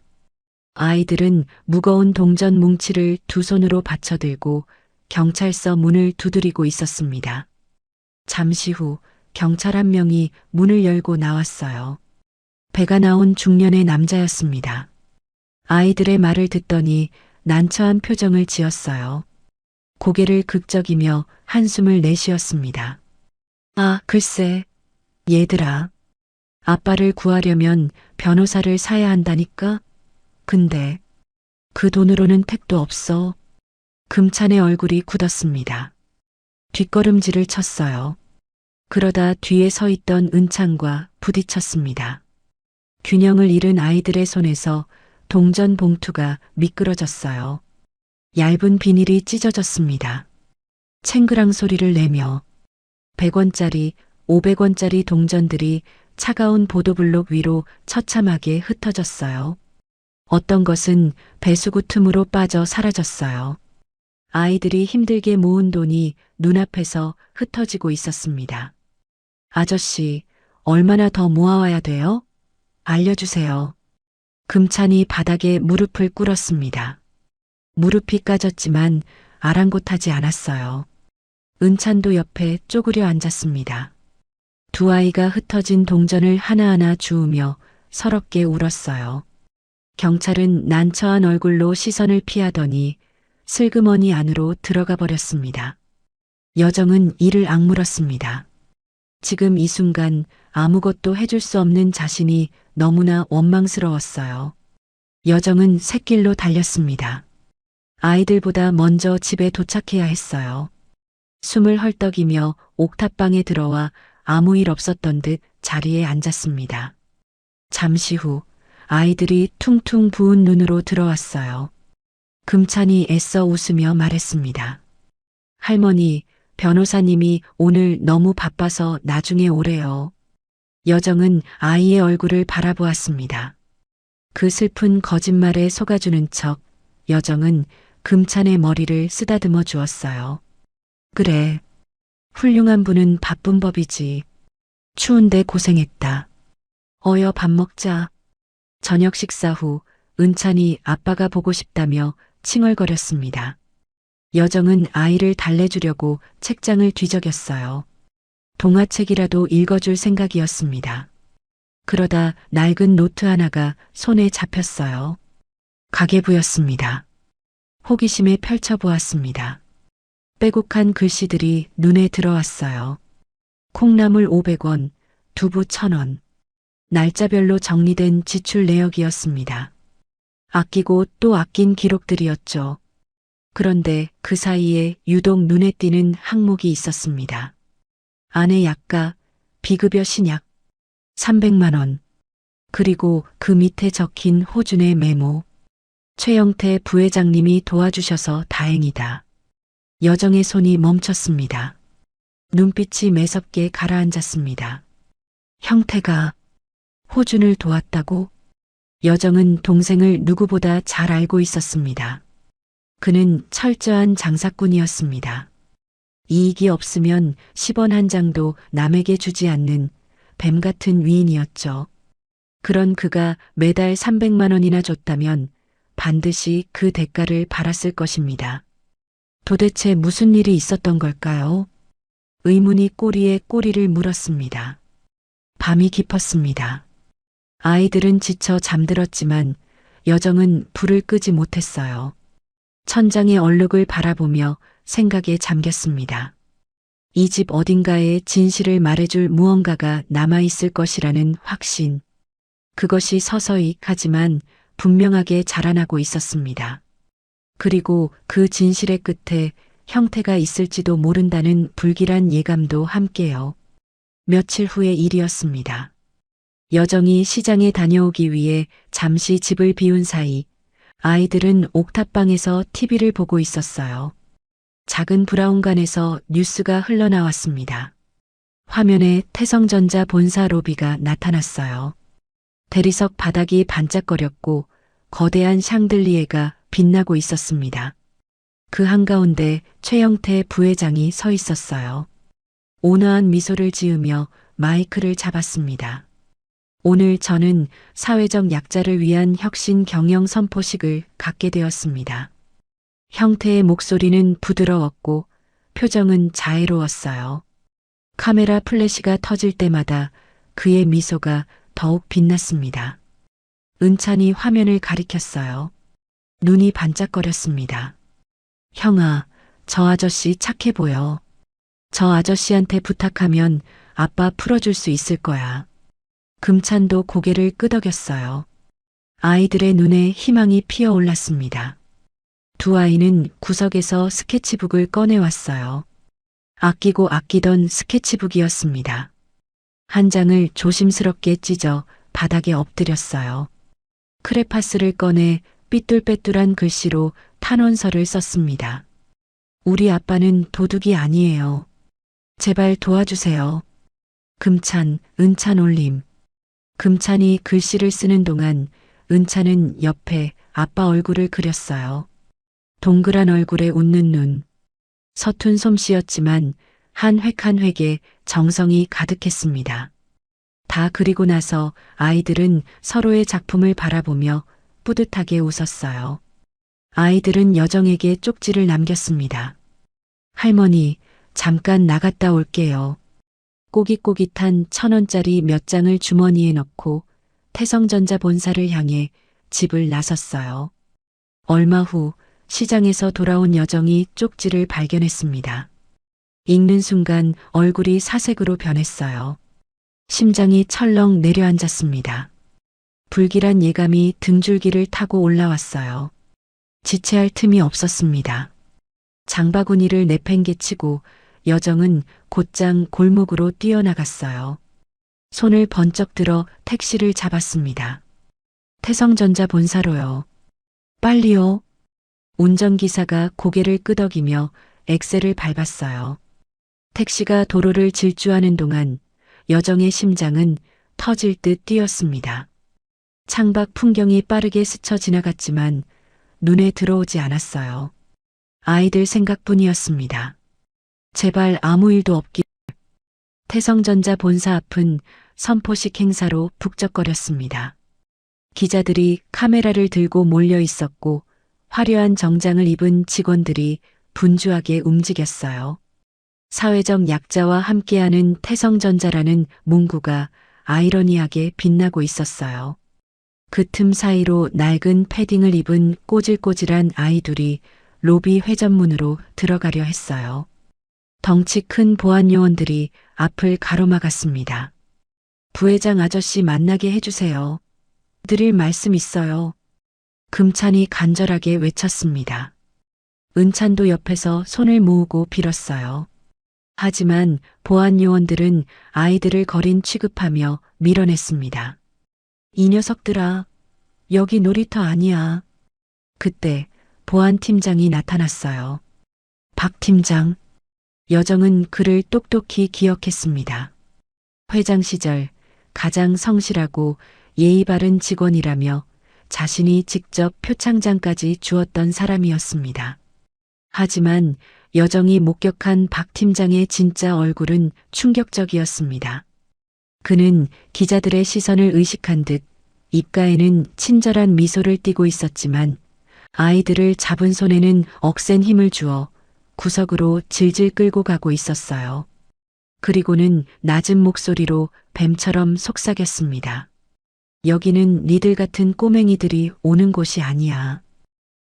Speaker 2: 아이들은 무거운 동전 뭉치를 두 손으로 받쳐들고 경찰서 문을 두드리고 있었습니다. 잠시 후 경찰 한 명이 문을 열고 나왔어요. 배가 나온 중년의 남자였습니다. 아이들의 말을 듣더니 난처한 표정을 지었어요. 고개를 극적이며 한숨을 내쉬었습니다. 아, 글쎄, 얘들아. 아빠를 구하려면 변호사를 사야 한다니까? 근데 그 돈으로는 택도 없어. 금찬의 얼굴이 굳었습니다. 뒷걸음질을 쳤어요. 그러다 뒤에 서 있던 은찬과 부딪혔습니다. 균형을 잃은 아이들의 손에서 동전 봉투가 미끄러졌어요. 얇은 비닐이 찢어졌습니다. 챙그랑 소리를 내며 100원짜리, 500원짜리 동전들이 차가운 보도블록 위로 처참하게 흩어졌어요. 어떤 것은 배수구 틈으로 빠져 사라졌어요. 아이들이 힘들게 모은 돈이 눈앞에서 흩어지고 있었습니다. 아저씨, 얼마나 더 모아와야 돼요? 알려주세요. 금찬이 바닥에 무릎을 꿇었습니다. 무릎이 까졌지만 아랑곳하지 않았어요. 은찬도 옆에 쪼그려 앉았습니다. 두 아이가 흩어진 동전을 하나하나 주우며 서럽게 울었어요. 경찰은 난처한 얼굴로 시선을 피하더니 슬그머니 안으로 들어가 버렸습니다. 여정은 이를 악물었습니다. 지금 이 순간 아무것도 해줄 수 없는 자신이 너무나 원망스러웠어요. 여정은 샛길로 달렸습니다. 아이들보다 먼저 집에 도착해야 했어요. 숨을 헐떡이며 옥탑방에 들어와 아무 일 없었던 듯 자리에 앉았습니다. 잠시 후 아이들이 퉁퉁 부은 눈으로 들어왔어요. 금찬이 애써 웃으며 말했습니다. 할머니, 변호사님이 오늘 너무 바빠서 나중에 오래요. 여정은 아이의 얼굴을 바라보았습니다. 그 슬픈 거짓말에 속아주는 척 여정은 금찬의 머리를 쓰다듬어 주었어요. 그래. 훌륭한 분은 바쁜 법이지. 추운데 고생했다. 어여 밥 먹자. 저녁 식사 후 은찬이 아빠가 보고 싶다며 칭얼거렸습니다. 여정은 아이를 달래주려고 책장을 뒤적였어요. 동화책이라도 읽어줄 생각이었습니다. 그러다 낡은 노트 하나가 손에 잡혔어요. 가계부였습니다. 호기심에 펼쳐보았습니다. 빼곡한 글씨들이 눈에 들어왔어요. 콩나물 500원, 두부 1,000원. 날짜별로 정리된 지출 내역이었습니다. 아끼고 또 아낀 기록들이었죠. 그런데 그 사이에 유독 눈에 띄는 항목이 있었습니다. 아내 약가, 비급여 신약, 300만 원. 그리고 그 밑에 적힌 호준의 메모. 최영태 부회장님이 도와주셔서 다행이다. 여정의 손이 멈췄습니다. 눈빛이 매섭게 가라앉았습니다. 형태가 호준을 도왔다고? 여정은 동생을 누구보다 잘 알고 있었습니다. 그는 철저한 장사꾼이었습니다. 이익이 없으면 10원 한 장도 남에게 주지 않는 뱀 같은 위인이었죠. 그런 그가 매달 300만 원이나 줬다면 반드시 그 대가를 받았을 것입니다. 도대체 무슨 일이 있었던 걸까요? 의문이 꼬리에 꼬리를 물었습니다. 밤이 깊었습니다. 아이들은 지쳐 잠들었지만 여정은 불을 끄지 못했어요. 천장의 얼룩을 바라보며 생각에 잠겼습니다. 이 집 어딘가에 진실을 말해줄 무언가가 남아있을 것이라는 확신. 그것이 서서히 하지만 분명하게 자라나고 있었습니다. 그리고 그 진실의 끝에 형태가 있을지도 모른다는 불길한 예감도 함께요. 며칠 후의 일이었습니다. 여정이 시장에 다녀오기 위해 잠시 집을 비운 사이 아이들은 옥탑방에서 TV를 보고 있었어요. 작은 브라운관에서 뉴스가 흘러나왔습니다. 화면에 태성전자 본사 로비가 나타났어요. 대리석 바닥이 반짝거렸고 거대한 샹들리에가 빛나고 있었습니다. 그 한가운데 최영태 부회장이 서 있었어요. 온화한 미소를 지으며 마이크를 잡았습니다. 오늘 저는 사회적 약자를 위한 혁신 경영 선포식을 갖게 되었습니다. 형태의 목소리는 부드러웠고 표정은 자애로웠어요. 카메라 플래시가 터질 때마다 그의 미소가 더욱 빛났습니다. 은찬이 화면을 가리켰어요. 눈이 반짝거렸습니다. 형아, 저 아저씨 착해 보여. 저 아저씨한테 부탁하면 아빠 풀어줄 수 있을 거야. 금찬도 고개를 끄덕였어요. 아이들의 눈에 희망이 피어올랐습니다. 두 아이는 구석에서 스케치북을 꺼내왔어요. 아끼고 아끼던 스케치북이었습니다. 한 장을 조심스럽게 찢어 바닥에 엎드렸어요. 크레파스를 꺼내 삐뚤빼뚤한 글씨로 탄원서를 썼습니다. 우리 아빠는 도둑이 아니에요. 제발 도와주세요. 금찬, 은찬 올림. 금찬이 글씨를 쓰는 동안 은찬은 옆에 아빠 얼굴을 그렸어요. 동그란 얼굴에 웃는 눈. 서툰 솜씨였지만 한 획 한 획에 정성이 가득했습니다. 다 그리고 나서 아이들은 서로의 작품을 바라보며 뿌듯하게 웃었어요. 아이들은 여정에게 쪽지를 남겼습니다. 할머니, 잠깐 나갔다 올게요. 꼬깃꼬깃한 1,000원짜리 몇 장을 주머니에 넣고 태성전자 본사를 향해 집을 나섰어요. 얼마 후 시장에서 돌아온 여정이 쪽지를 발견했습니다. 읽는 순간 얼굴이 사색으로 변했어요. 심장이 철렁 내려앉았습니다. 불길한 예감이 등줄기를 타고 올라왔어요. 지체할 틈이 없었습니다. 장바구니를 내팽개치고 여정은 곧장 골목으로 뛰어나갔어요. 손을 번쩍 들어 택시를 잡았습니다. 태성전자 본사로요. 빨리요. 운전기사가 고개를 끄덕이며 엑셀을 밟았어요. 택시가 도로를 질주하는 동안 여정의 심장은 터질 듯 뛰었습니다. 창밖 풍경이 빠르게 스쳐 지나갔지만 눈에 들어오지 않았어요. 아이들 생각뿐이었습니다. 제발 아무 일도 없길. 태성전자 본사 앞은 선포식 행사로 북적거렸습니다. 기자들이 카메라를 들고 몰려 있었고 화려한 정장을 입은 직원들이 분주하게 움직였어요. 사회적 약자와 함께하는 태성전자라는 문구가 아이러니하게 빛나고 있었어요. 그 틈 사이로 낡은 패딩을 입은 꼬질꼬질한 아이들이 로비 회전문으로 들어가려 했어요. 덩치 큰 보안 요원들이 앞을 가로막았습니다. 부회장 아저씨 만나게 해주세요. 드릴 말씀 있어요. 금찬이 간절하게 외쳤습니다. 은찬도 옆에서 손을 모으고 빌었어요. 하지만 보안 요원들은 아이들을 거린 취급하며 밀어냈습니다. 이 녀석들아, 여기 놀이터 아니야. 그때 보안 팀장이 나타났어요. 박 팀장. 여정은 그를 똑똑히 기억했습니다. 회장 시절 가장 성실하고 예의 바른 직원이라며 자신이 직접 표창장까지 주었던 사람이었습니다. 하지만 여정이 목격한 박 팀장의 진짜 얼굴은 충격적이었습니다. 그는 기자들의 시선을 의식한 듯 입가에는 친절한 미소를 띠고 있었지만 아이들을 잡은 손에는 억센 힘을 주어 구석으로 질질 끌고 가고 있었어요. 그리고는 낮은 목소리로 뱀처럼 속삭였습니다. 여기는 니들 같은 꼬맹이들이 오는 곳이 아니야.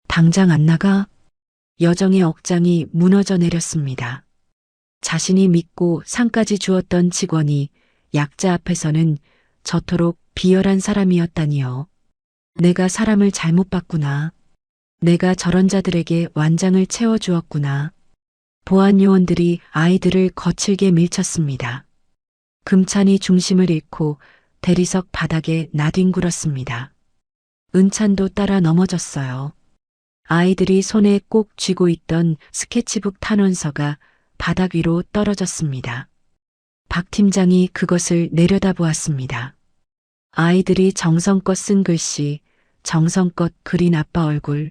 Speaker 2: 당장 안 나가? 여정의 억장이 무너져 내렸습니다. 자신이 믿고 상까지 주었던 직원이 약자 앞에서는 저토록 비열한 사람이었다니요. 내가 사람을 잘못 봤구나. 내가 저런 자들에게 완장을 채워주었구나. 보안 요원들이 아이들을 거칠게 밀쳤습니다. 금찬이 중심을 잃고 대리석 바닥에 나뒹굴었습니다. 은찬도 따라 넘어졌어요. 아이들이 손에 꼭 쥐고 있던 스케치북 탄원서가 바닥 위로 떨어졌습니다. 박 팀장이 그것을 내려다보았습니다. 아이들이 정성껏 쓴 글씨, 정성껏 그린 아빠 얼굴.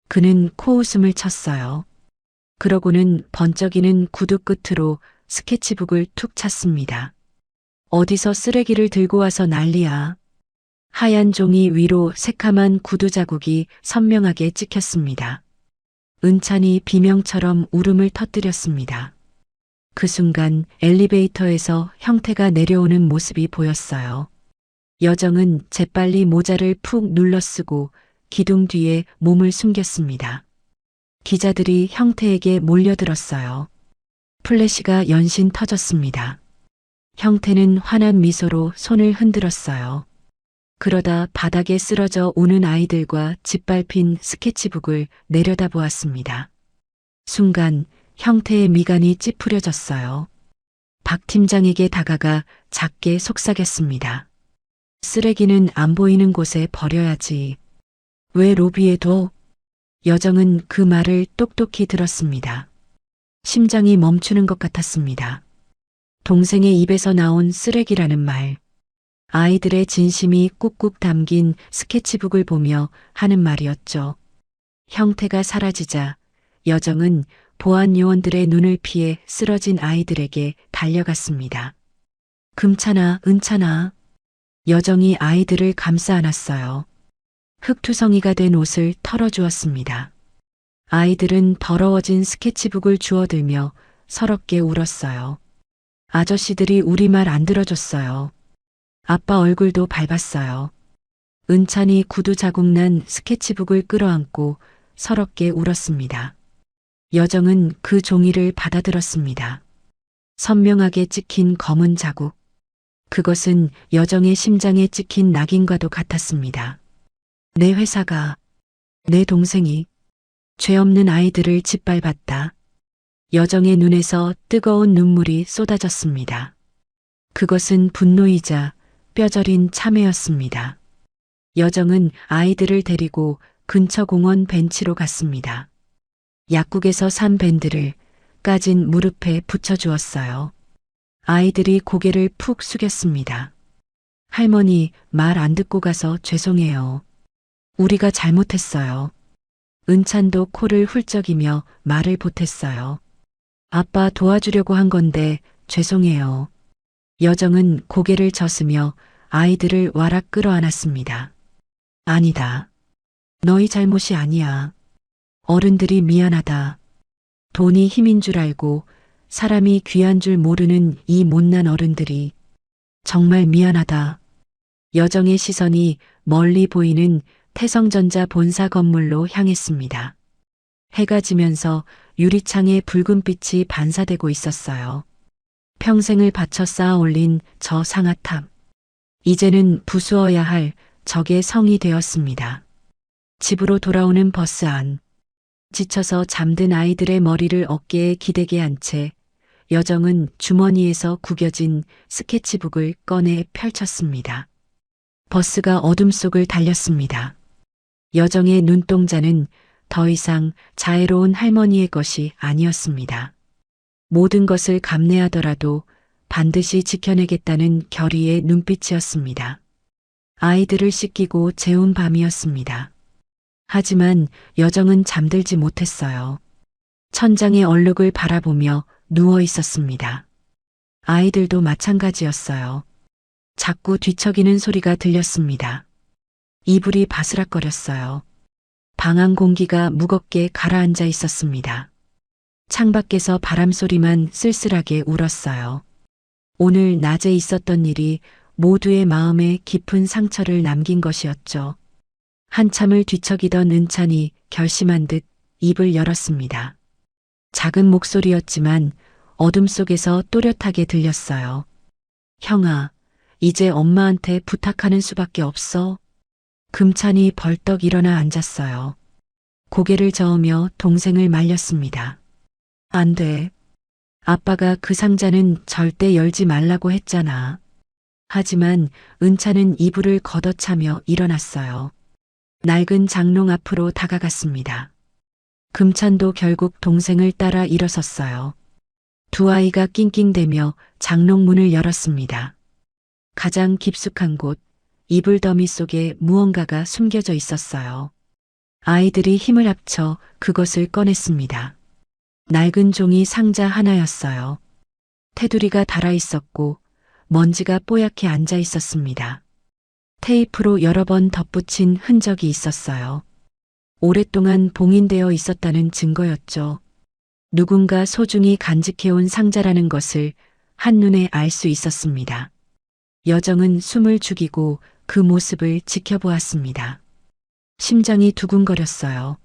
Speaker 2: 그는 코웃음을 쳤어요. 그러고는 번쩍이는 구두 끝으로 스케치북을 툭 찼습니다. 어디서 쓰레기를 들고 와서 난리야. 하얀 종이 위로 새카만 구두 자국이 선명하게 찍혔습니다. 은찬이 비명처럼 울음을 터뜨렸습니다. 그 순간 엘리베이터에서 형태가 내려오는 모습이 보였어요. 여정은 재빨리 모자를 푹 눌러쓰고 기둥 뒤에 몸을 숨겼습니다. 기자들이 형태에게 몰려들었어요. 플래시가 연신 터졌습니다. 형태는 환한 미소로 손을 흔들었어요. 그러다 바닥에 쓰러져 우는 아이들과 짓밟힌 스케치북을 내려다보았습니다. 순간 형태의 미간이 찌푸려졌어요. 박 팀장에게 다가가 작게 속삭였습니다. 쓰레기는 안 보이는 곳에 버려야지. 왜 로비에 둬? 여정은 그 말을 똑똑히 들었습니다. 심장이 멈추는 것 같았습니다. 동생의 입에서 나온 쓰레기라는 말. 아이들의 진심이 꾹꾹 담긴 스케치북을 보며 하는 말이었죠. 형태가 사라지자 여정은 보안 요원들의 눈을 피해 쓰러진 아이들에게 달려갔습니다. 금찬아, 은찬아. 여정이 아이들을 감싸 안았어요. 흙투성이가 된 옷을 털어주었습니다. 아이들은 더러워진 스케치북을 주워들며 서럽게 울었어요. 아저씨들이 우리 말 안 들어줬어요. 아빠 얼굴도 밟았어요. 은찬이 구두 자국 난 스케치북을 끌어안고 서럽게 울었습니다. 여정은 그 종이를 받아들었습니다. 선명하게 찍힌 검은 자국. 그것은 여정의 심장에 찍힌 낙인과도 같았습니다. 내 회사가, 내 동생이 죄 없는 아이들을 짓밟았다. 여정의 눈에서 뜨거운 눈물이 쏟아졌습니다. 그것은 분노이자 뼈저린 참회였습니다. 여정은 아이들을 데리고 근처 공원 벤치로 갔습니다. 약국에서 산 밴드를 까진 무릎에 붙여주었어요. 아이들이 고개를 푹 숙였습니다. 할머니, 말 안 듣고 가서 죄송해요. 우리가 잘못했어요. 은찬도 코를 훌쩍이며 말을 보탰어요. 아빠 도와주려고 한 건데 죄송해요. 여정은 고개를 젓으며 아이들을 와락 끌어안았습니다. 아니다. 너희 잘못이 아니야. 어른들이 미안하다. 돈이 힘인 줄 알고 사람이 귀한 줄 모르는 이 못난 어른들이 정말 미안하다. 여정의 시선이 멀리 보이는 태성전자 본사 건물로 향했습니다. 해가 지면서 유리창에 붉은 빛이 반사되고 있었어요. 평생을 바쳐 쌓아 올린 저 상아탑. 이제는 부수어야 할 적의 성이 되었습니다. 집으로 돌아오는 버스 안. 지쳐서 잠든 아이들의 머리를 어깨에 기대게 한 채 여정은 주머니에서 구겨진 스케치북을 꺼내 펼쳤습니다. 버스가 어둠 속을 달렸습니다. 여정의 눈동자는 더 이상 자애로운 할머니의 것이 아니었습니다. 모든 것을 감내하더라도 반드시 지켜내겠다는 결의의 눈빛이었습니다. 아이들을 씻기고 재운 밤이었습니다. 하지만 여정은 잠들지 못했어요. 천장의 얼룩을 바라보며 누워 있었습니다. 아이들도 마찬가지였어요. 자꾸 뒤척이는 소리가 들렸습니다. 이불이 바스락거렸어요. 방 안 공기가 무겁게 가라앉아 있었습니다. 창밖에서 바람 소리만 쓸쓸하게 울었어요. 오늘 낮에 있었던 일이 모두의 마음에 깊은 상처를 남긴 것이었죠. 한참을 뒤척이던 은찬이 결심한 듯 입을 열었습니다. 작은 목소리였지만 어둠 속에서 또렷하게 들렸어요. 형아, 이제 엄마한테 부탁하는 수밖에 없어. 금찬이 벌떡 일어나 앉았어요. 고개를 저으며 동생을 말렸습니다. 안 돼. 아빠가 그 상자는 절대 열지 말라고 했잖아. 하지만 은찬은 이불을 걷어차며 일어났어요. 낡은 장롱 앞으로 다가갔습니다. 금찬도 결국 동생을 따라 일어섰어요. 두 아이가 낑낑대며 장롱 문을 열었습니다. 가장 깊숙한 곳, 이불 더미 속에 무언가가 숨겨져 있었어요. 아이들이 힘을 합쳐 그것을 꺼냈습니다. 낡은 종이 상자 하나였어요. 테두리가 닳아 있었고 먼지가 뽀얗게 앉아 있었습니다. 테이프로 여러 번 덧붙인 흔적이 있었어요. 오랫동안 봉인되어 있었다는 증거였죠. 누군가 소중히 간직해온 상자라는 것을 한눈에 알 수 있었습니다. 여정은 숨을 죽이고 그 모습을 지켜보았습니다. 심장이 두근거렸어요.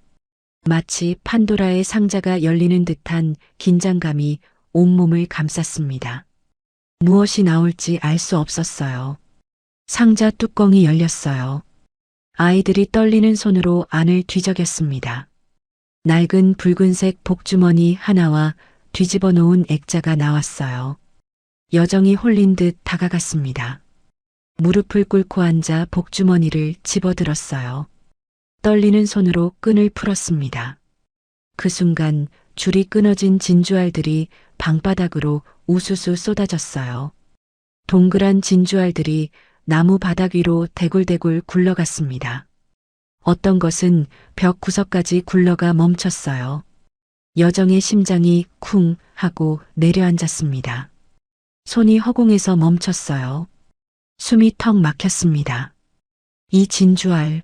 Speaker 2: 마치 판도라의 상자가 열리는 듯한 긴장감이 온몸을 감쌌습니다. 무엇이 나올지 알 수 없었어요. 상자 뚜껑이 열렸어요. 아이들이 떨리는 손으로 안을 뒤적였습니다. 낡은 붉은색 복주머니 하나와 뒤집어 놓은 액자가 나왔어요. 여정이 홀린 듯 다가갔습니다. 무릎을 꿇고 앉아 복주머니를 집어들었어요. 떨리는 손으로 끈을 풀었습니다. 그 순간 줄이 끊어진 진주알들이 방바닥으로 우수수 쏟아졌어요. 동그란 진주알들이 나무 바닥 위로 대굴대굴 굴러갔습니다. 어떤 것은 벽 구석까지 굴러가 멈췄어요. 여정의 심장이 쿵 하고 내려앉았습니다. 손이 허공에서 멈췄어요. 숨이 턱 막혔습니다. 이 진주알,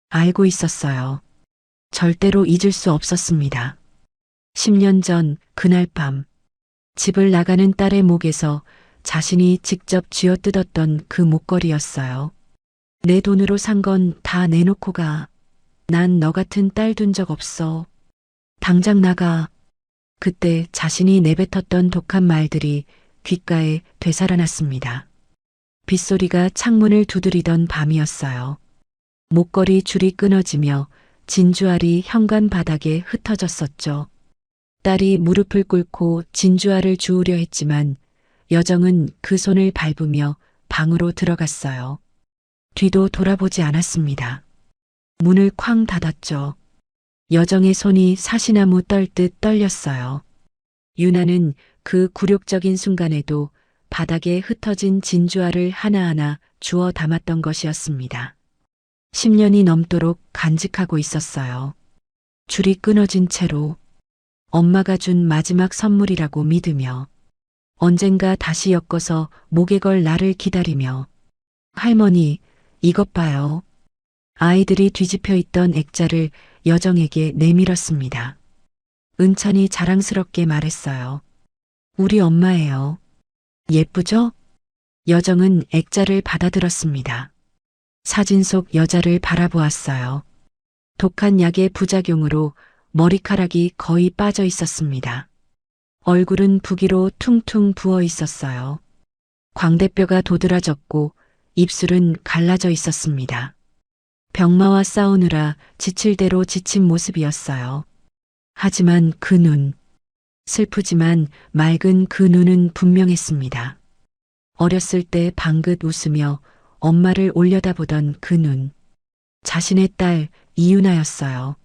Speaker 2: 알고 있었어요. 절대로 잊을 수 없었습니다. 10년 전 그날 밤, 집을 나가는 딸의 목에서 자신이 직접 쥐어뜯었던 그 목걸이였어요. 내 돈으로 산 건 다 내놓고 가. 난 너 같은 딸 둔 적 없어. 당장 나가. 그때 자신이 내뱉었던 독한 말들이 귓가에 되살아났습니다. 빗소리가 창문을 두드리던 밤이었어요. 목걸이 줄이 끊어지며 진주알이 현관 바닥에 흩어졌었죠. 딸이 무릎을 꿇고 진주알을 주우려 했지만 여정은 그 손을 밟으며 방으로 들어갔어요. 뒤도 돌아보지 않았습니다. 문을 쾅 닫았죠. 여정의 손이 사시나무 떨듯 떨렸어요. 유나는 그 굴욕적인 순간에도 바닥에 흩어진 진주알을 하나하나 주워 담았던 것이었습니다. 10년이 넘도록 간직하고 있었어요. 줄이 끊어진 채로 엄마가 준 마지막 선물이라고 믿으며 언젠가 다시 엮어서 목에 걸 나를 기다리며 할머니, 이것 봐요. 아이들이 뒤집혀 있던 액자를 여정에게 내밀었습니다. 은찬이 자랑스럽게 말했어요. 우리 엄마예요. 예쁘죠? 여정은 액자를 받아들었습니다. 사진 속 여자를 바라보았어요. 독한 약의 부작용으로 머리카락이 거의 빠져 있었습니다. 얼굴은 부기로 퉁퉁 부어 있었어요. 광대뼈가 도드라졌고 입술은 갈라져 있었습니다. 병마와 싸우느라 지칠 대로 지친 모습이었어요. 하지만 그 눈, 슬프지만 맑은 그 눈은 분명했습니다. 어렸을 때 방긋 웃으며 엄마를 올려다보던 그 눈. 자신의 딸 이유나였어요.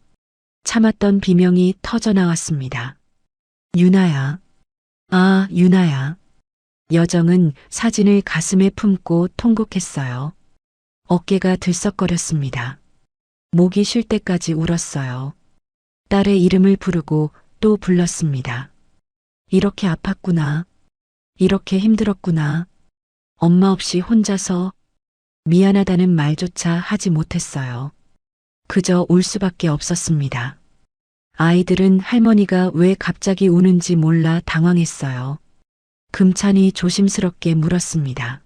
Speaker 2: 참았던 비명이 터져나왔습니다. 유나야. 아, 유나야. 여정은 사진을 가슴에 품고 통곡했어요. 어깨가 들썩거렸습니다. 목이 쉴 때까지 울었어요. 딸의 이름을 부르고 또 불렀습니다. 이렇게 아팠구나. 이렇게 힘들었구나. 엄마 없이 혼자서 미안하다는 말조차 하지 못했어요. 그저 울 수밖에 없었습니다. 아이들은 할머니가 왜 갑자기 우는지 몰라 당황했어요. 금찬이 조심스럽게 물었습니다.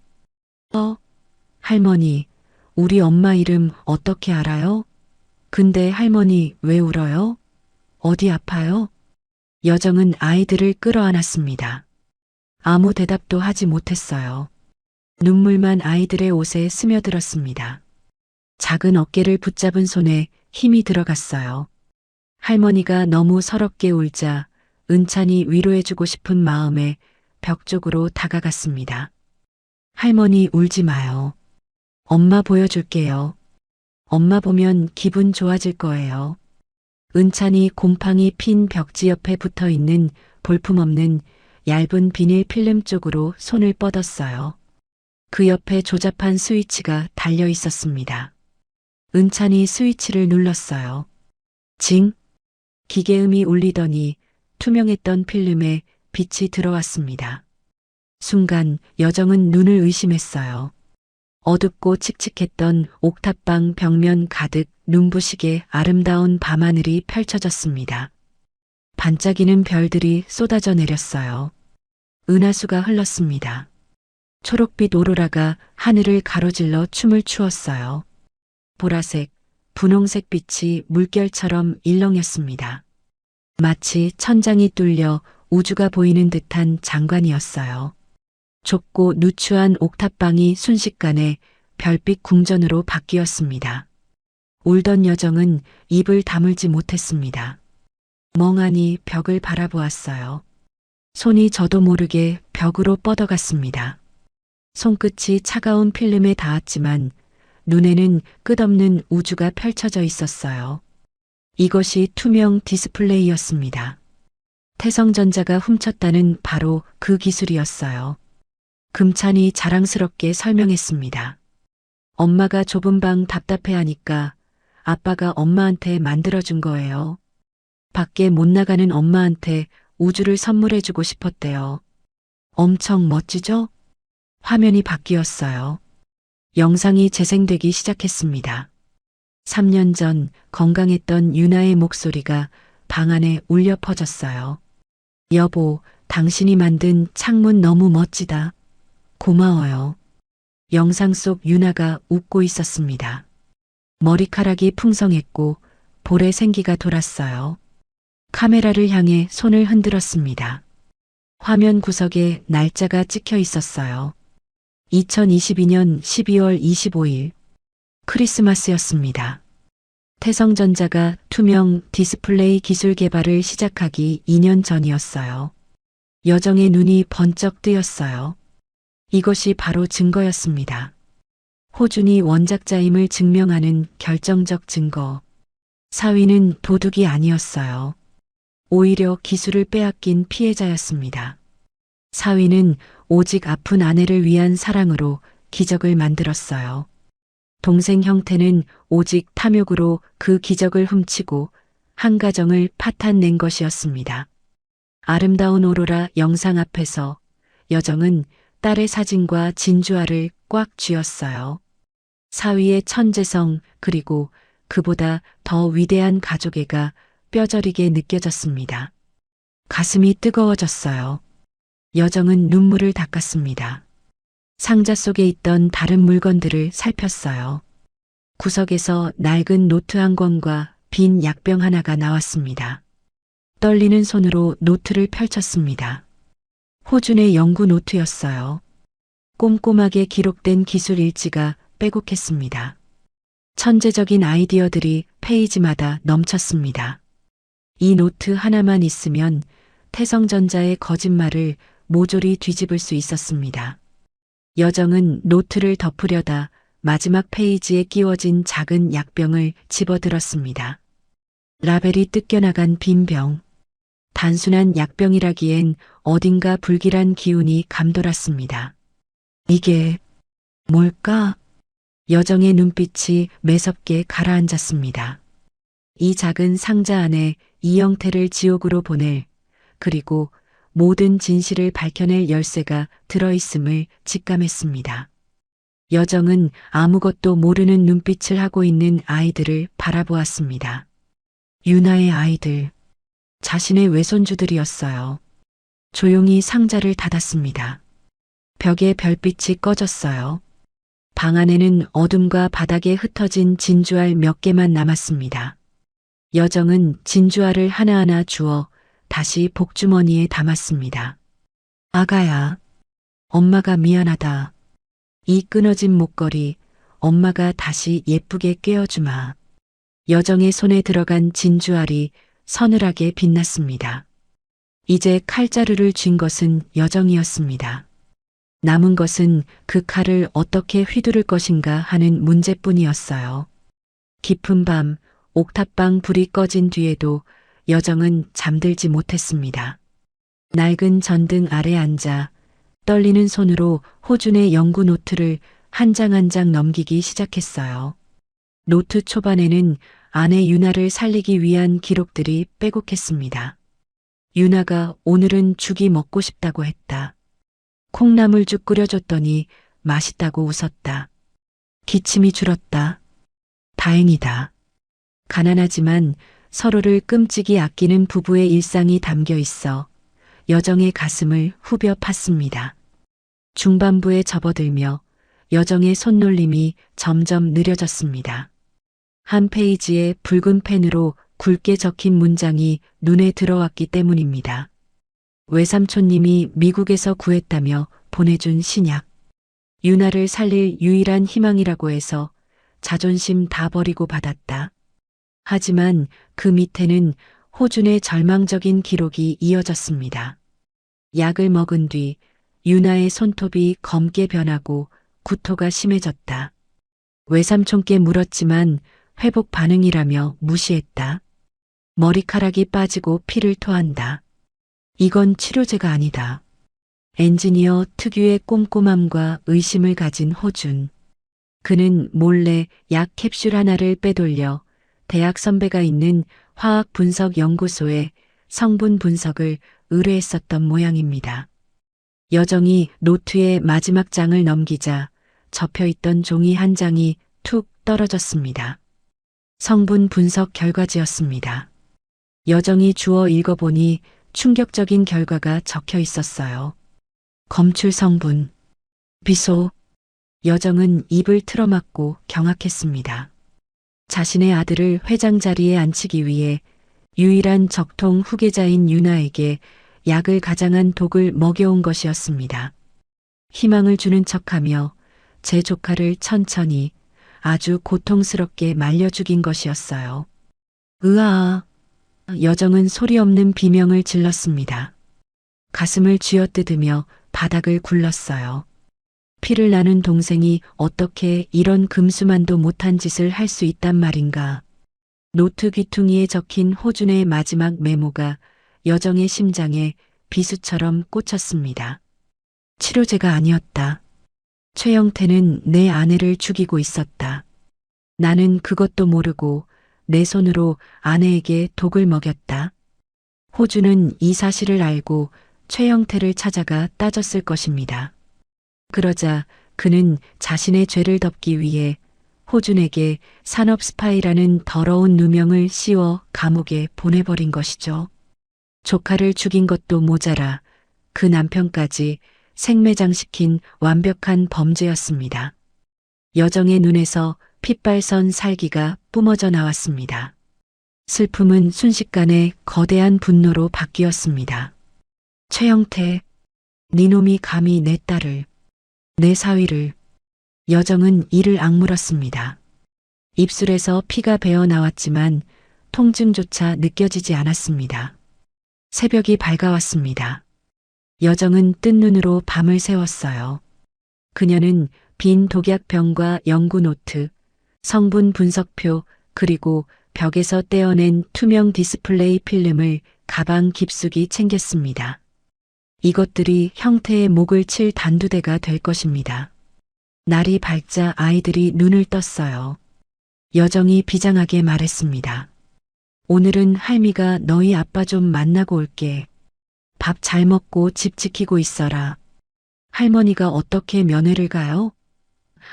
Speaker 2: 할머니, 우리 엄마 이름 어떻게 알아요? 근데 할머니 왜 울어요? 어디 아파요? 여정은 아이들을 끌어안았습니다. 아무 대답도 하지 못했어요. 눈물만 아이들의 옷에 스며들었습니다. 작은 어깨를 붙잡은 손에 힘이 들어갔어요. 할머니가 너무 서럽게 울자 은찬이 위로해주고 싶은 마음에 벽 쪽으로 다가갔습니다. 할머니 울지 마요. 엄마 보여줄게요. 엄마 보면 기분 좋아질 거예요. 은찬이 곰팡이 핀 벽지 옆에 붙어 있는 볼품없는 얇은 비닐 필름 쪽으로 손을 뻗었어요. 그 옆에 조잡한 스위치가 달려 있었습니다. 은찬이 스위치를 눌렀어요. 징! 기계음이 울리더니 투명했던 필름에 빛이 들어왔습니다. 순간 여정은 눈을 의심했어요. 어둡고 칙칙했던 옥탑방 벽면 가득 눈부시게 아름다운 밤하늘이 펼쳐졌습니다. 반짝이는 별들이 쏟아져 내렸어요. 은하수가 흘렀습니다. 초록빛 오로라가 하늘을 가로질러 춤을 추었어요. 보라색, 분홍색 빛이 물결처럼 일렁였습니다. 마치 천장이 뚫려 우주가 보이는 듯한 장관이었어요. 좁고 누추한 옥탑방이 순식간에 별빛 궁전으로 바뀌었습니다. 울던 여정은 입을 다물지 못했습니다. 멍하니 벽을 바라보았어요. 손이 저도 모르게 벽으로 뻗어갔습니다. 손끝이 차가운 필름에 닿았지만 눈에는 끝없는 우주가 펼쳐져 있었어요. 이것이 투명 디스플레이였습니다. 태성전자가 훔쳤다는 바로 그 기술이었어요. 금찬이 자랑스럽게 설명했습니다. 엄마가 좁은 방 답답해하니까 아빠가 엄마한테 만들어준 거예요. 밖에 못 나가는 엄마한테 우주를 선물해주고 싶었대요. 엄청 멋지죠? 화면이 바뀌었어요. 영상이 재생되기 시작했습니다. 3년 전 건강했던 유나의 목소리가 방 안에 울려 퍼졌어요. 여보, 당신이 만든 창문 너무 멋지다. 고마워요. 영상 속 유나가 웃고 있었습니다. 머리카락이 풍성했고 볼에 생기가 돌았어요. 카메라를 향해 손을 흔들었습니다. 화면 구석에 날짜가 찍혀 있었어요. 2022년 12월 25일 크리스마스였습니다. 태성전자가 투명 디스플레이 기술 개발을 시작하기 2년 전이었어요. 여정의 눈이 번쩍 뜨였어요. 이것이 바로 증거였습니다. 호준이 원작자임을 증명하는 결정적 증거. 사위는 도둑이 아니었어요. 오히려 기술을 빼앗긴 피해자였습니다. 사위는 오직 아픈 아내를 위한 사랑으로 기적을 만들었어요. 동생 형태는 오직 탐욕으로 그 기적을 훔치고 한 가정을 파탄낸 것이었습니다. 아름다운 오로라 영상 앞에서 여정은 딸의 사진과 진주알을 꽉 쥐었어요. 사위의 천재성 그리고 그보다 더 위대한 가족애가 뼈저리게 느껴졌습니다. 가슴이 뜨거워졌어요. 여정은 눈물을 닦았습니다. 상자 속에 있던 다른 물건들을 살폈어요. 구석에서 낡은 노트 한 권과 빈 약병 하나가 나왔습니다. 떨리는 손으로 노트를 펼쳤습니다. 호준의 연구 노트였어요. 꼼꼼하게 기록된 기술 일지가 빼곡했습니다. 천재적인 아이디어들이 페이지마다 넘쳤습니다. 이 노트 하나만 있으면 태성전자의 거짓말을 모조리 뒤집을 수 있었습니다. 여정은 노트를 덮으려다 마지막 페이지에 끼워진 작은 약병을 집어들었습니다. 라벨이 뜯겨나간 빈 병. 단순한 약병이라기엔 어딘가 불길한 기운이 감돌았습니다. 이게 뭘까? 여정의 눈빛이 매섭게 가라앉았습니다. 이 작은 상자 안에 이영태를 지옥으로 보낼, 그리고 모든 진실을 밝혀낼 열쇠가 들어있음을 직감했습니다. 여정은 아무것도 모르는 눈빛을 하고 있는 아이들을 바라보았습니다. 유나의 아이들, 자신의 외손주들이었어요. 조용히 상자를 닫았습니다. 벽에 별빛이 꺼졌어요. 방 안에는 어둠과 바닥에 흩어진 진주알 몇 개만 남았습니다. 여정은 진주알을 하나하나 주워 다시 복주머니에 담았습니다. 아가야, 엄마가 미안하다. 이 끊어진 목걸이 엄마가 다시 예쁘게 꿰어주마. 여정의 손에 들어간 진주알이 서늘하게 빛났습니다. 이제 칼자루를 쥔 것은 여정이었습니다. 남은 것은 그 칼을 어떻게 휘두를 것인가 하는 문제뿐이었어요. 깊은 밤 옥탑방 불이 꺼진 뒤에도 여정은 잠들지 못했습니다. 낡은 전등 아래 앉아 떨리는 손으로 호준의 연구 노트를 한 장 한 장 넘기기 시작했어요. 노트 초반에는 아내 유나를 살리기 위한 기록들이 빼곡했습니다. 유나가 오늘은 죽이 먹고 싶다고 했다. 콩나물죽 끓여줬더니 맛있다고 웃었다. 기침이 줄었다. 다행이다. 가난하지만 서로를 끔찍이 아끼는 부부의 일상이 담겨 있어 여정의 가슴을 후벼 팠습니다. 중반부에 접어들며 여정의 손놀림이 점점 느려졌습니다. 한 페이지에 붉은 펜으로 굵게 적힌 문장이 눈에 들어왔기 때문입니다. 외삼촌님이 미국에서 구했다며 보내준 신약. 유나를 살릴 유일한 희망이라고 해서 자존심 다 버리고 받았다. 하지만 그 밑에는 호준의 절망적인 기록이 이어졌습니다. 약을 먹은 뒤 유나의 손톱이 검게 변하고 구토가 심해졌다. 외삼촌께 물었지만 회복 반응이라며 무시했다. 머리카락이 빠지고 피를 토한다. 이건 치료제가 아니다. 엔지니어 특유의 꼼꼼함과 의심을 가진 호준. 그는 몰래 약 캡슐 하나를 빼돌려 대학 선배가 있는 화학분석연구소에 성분 분석을 의뢰했었던 모양입니다. 여정이 노트의 마지막 장을 넘기자 접혀있던 종이 한 장이 툭 떨어졌습니다. 성분 분석 결과지였습니다. 여정이 주워 읽어보니 충격적인 결과가 적혀 있었어요. 검출 성분, 비소. 여정은 입을 틀어막고 경악했습니다. 자신의 아들을 회장 자리에 앉히기 위해 유일한 적통 후계자인 유나에게 약을 가장한 독을 먹여온 것이었습니다. 희망을 주는 척하며 제 조카를 천천히 아주 고통스럽게 말려 죽인 것이었어요. 으아. 여정은 소리 없는 비명을 질렀습니다. 가슴을 쥐어뜯으며 바닥을 굴렀어요. 피를 나눈 동생이 어떻게 이런 금수만도 못한 짓을 할 수 있단 말인가. 노트 귀퉁이에 적힌 호준의 마지막 메모가 여정의 심장에 비수처럼 꽂혔습니다. 치료제가 아니었다. 최영태는 내 아내를 죽이고 있었다. 나는 그것도 모르고 내 손으로 아내에게 독을 먹였다. 호준은 이 사실을 알고 최영태를 찾아가 따졌을 것입니다. 그러자 그는 자신의 죄를 덮기 위해 호준에게 산업 스파이라는 더러운 누명을 씌워 감옥에 보내버린 것이죠. 조카를 죽인 것도 모자라 그 남편까지 생매장시킨 완벽한 범죄였습니다. 여정의 눈에서 핏발선 살기가 뿜어져 나왔습니다. 슬픔은 순식간에 거대한 분노로 바뀌었습니다. 최영태, 니놈이 감히 내 딸을, 내 사위를. 여정은 이를 악물었습니다. 입술에서 피가 배어 나왔지만 통증조차 느껴지지 않았습니다. 새벽이 밝아왔습니다. 여정은 뜬 눈으로 밤을 새웠어요. 그녀는 빈 독약병과 연구 노트, 성분 분석표, 그리고 벽에서 떼어낸 투명 디스플레이 필름을 가방 깊숙이 챙겼습니다. 이것들이 형태의 목을 칠 단두대가 될 것입니다. 날이 밝자 아이들이 눈을 떴어요. 여정이 비장하게 말했습니다. 오늘은 할미가 너희 아빠 좀 만나고 올게. 밥 잘 먹고 집 지키고 있어라. 할머니가 어떻게 면회를 가요?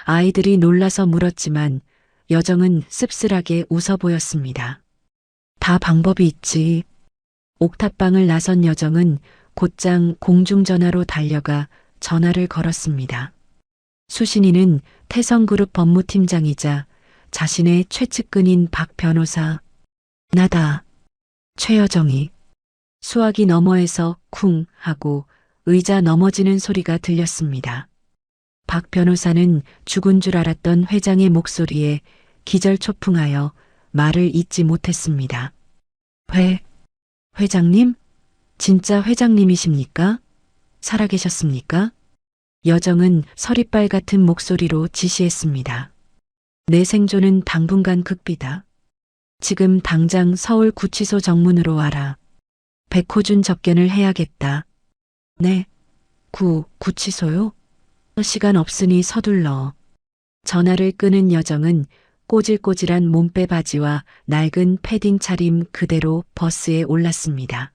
Speaker 2: 아이들이 놀라서 물었지만 여정은 씁쓸하게 웃어 보였습니다. 다 방법이 있지. 옥탑방을 나선 여정은 곧장 공중전화로 달려가 전화를 걸었습니다. 수신이는 태성그룹 법무팀장이자 자신의 최측근인 박 변호사. 나다. 최여정이. 수화기 너머에서 쿵 하고 의자 넘어지는 소리가 들렸습니다. 박 변호사는 죽은 줄 알았던 회장의 목소리에 기절초풍하여 말을 잇지 못했습니다. 회장님? 진짜 회장님이십니까? 살아계셨습니까? 여정은 서리빨 같은 목소리로 지시했습니다. 내 생존은 당분간 극비다. 지금 당장 서울 구치소 정문으로 와라. 백호준 접견을 해야겠다. 네. 구치소요? 시간 없으니 서둘러. 전화를 끄는 여정은 꼬질꼬질한 몸빼 바지와 낡은 패딩 차림 그대로 버스에 올랐습니다.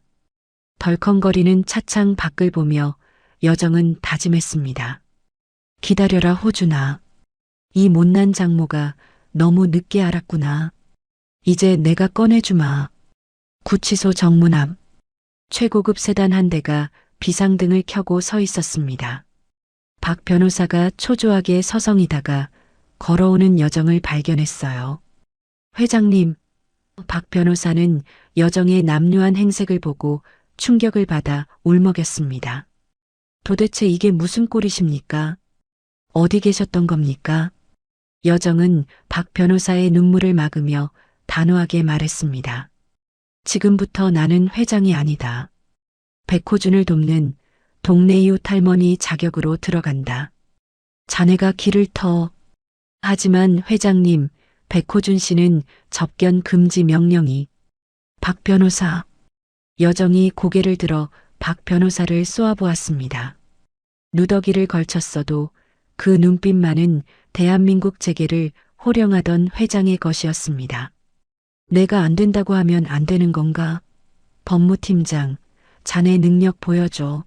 Speaker 2: 덜컹거리는 차창 밖을 보며 여정은 다짐했습니다. 기다려라 호준아. 이 못난 장모가 너무 늦게 알았구나. 이제 내가 꺼내주마. 구치소 정문 앞. 최고급 세단 한 대가 비상등을 켜고 서 있었습니다. 박 변호사가 초조하게 서성이다가 걸어오는 여정을 발견했어요. 회장님. 박 변호사는 여정의 남루한 행색을 보고 충격을 받아 울먹였습니다. 도대체 이게 무슨 꼴이십니까? 어디 계셨던 겁니까? 여정은 박 변호사의 눈물을 막으며 단호하게 말했습니다. 지금부터 나는 회장이 아니다. 백호준을 돕는 동네 이웃 할머니 자격으로 들어간다. 자네가 길을 터. 하지만 회장님, 백호준 씨는 접견 금지 명령이. 박 변호사. 여정이 고개를 들어 박 변호사를 쏘아보았습니다. 누더기를 걸쳤어도 그 눈빛만은 대한민국 재계를 호령하던 회장의 것이었습니다. 내가 안 된다고 하면 안 되는 건가? 법무팀장, 자네 능력 보여줘.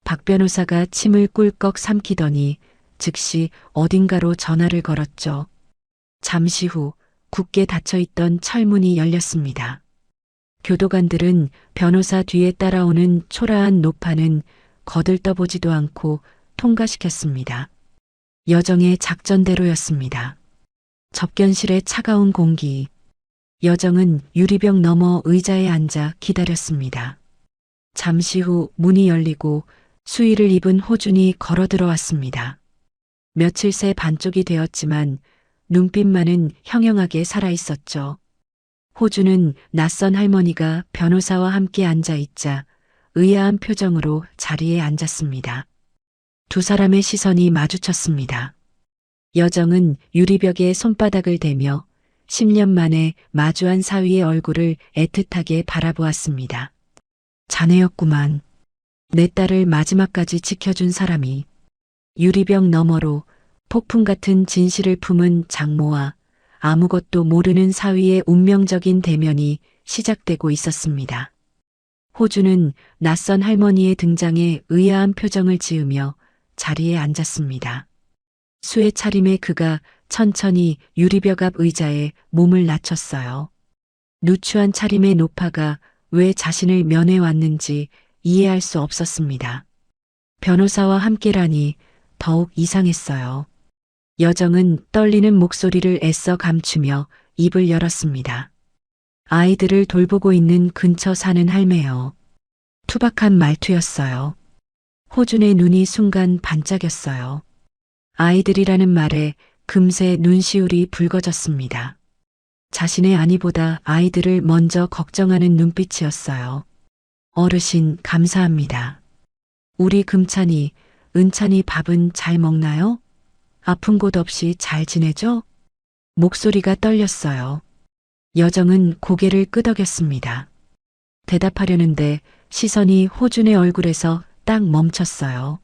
Speaker 2: 박 변호사가 침을 꿀꺽 삼키더니 즉시 어딘가로 전화를 걸었죠. 잠시 후 굳게 닫혀있던 철문이 열렸습니다. 교도관들은 변호사 뒤에 따라오는 초라한 노파는 거들떠보지도 않고 통과시켰습니다. 여정의 작전대로였습니다. 접견실의 차가운 공기. 여정은 유리병 너머 의자에 앉아 기다렸습니다. 잠시 후 문이 열리고 수의를 입은 호준이 걸어 들어왔습니다. 며칠 새 반쪽이 되었지만 눈빛만은 형형하게 살아있었죠. 호준은 낯선 할머니가 변호사와 함께 앉아있자 의아한 표정으로 자리에 앉았습니다. 두 사람의 시선이 마주쳤습니다. 여정은 유리벽에 손바닥을 대며 10년 만에 마주한 사위의 얼굴을 애틋하게 바라보았습니다. 자네였구만. 내 딸을 마지막까지 지켜준 사람이. 유리병 너머로 폭풍 같은 진실을 품은 장모와 아무것도 모르는 사위의 운명적인 대면이 시작되고 있었습니다. 호주는 낯선 할머니의 등장에 의아한 표정을 지으며 자리에 앉았습니다. 수의 차림에 그가 천천히 유리벽 앞 의자에 몸을 낮췄어요. 누추한 차림의 노파가 왜 자신을 면해왔는지 이해할 수 없었습니다. 변호사와 함께라니 더욱 이상했어요. 여정은 떨리는 목소리를 애써 감추며 입을 열었습니다. 아이들을 돌보고 있는 근처 사는 할매요. 투박한 말투였어요. 호준의 눈이 순간 반짝였어요. 아이들이라는 말에 금세 눈시울이 붉어졌습니다. 자신의 아니보다 아이들을 먼저 걱정하는 눈빛이었어요. 어르신 감사합니다. 우리 금찬이, 은찬이 밥은 잘 먹나요? 아픈 곳 없이 잘 지내죠? 목소리가 떨렸어요. 여정은 고개를 끄덕였습니다. 대답하려는데 시선이 호준의 얼굴에서 딱 멈췄어요.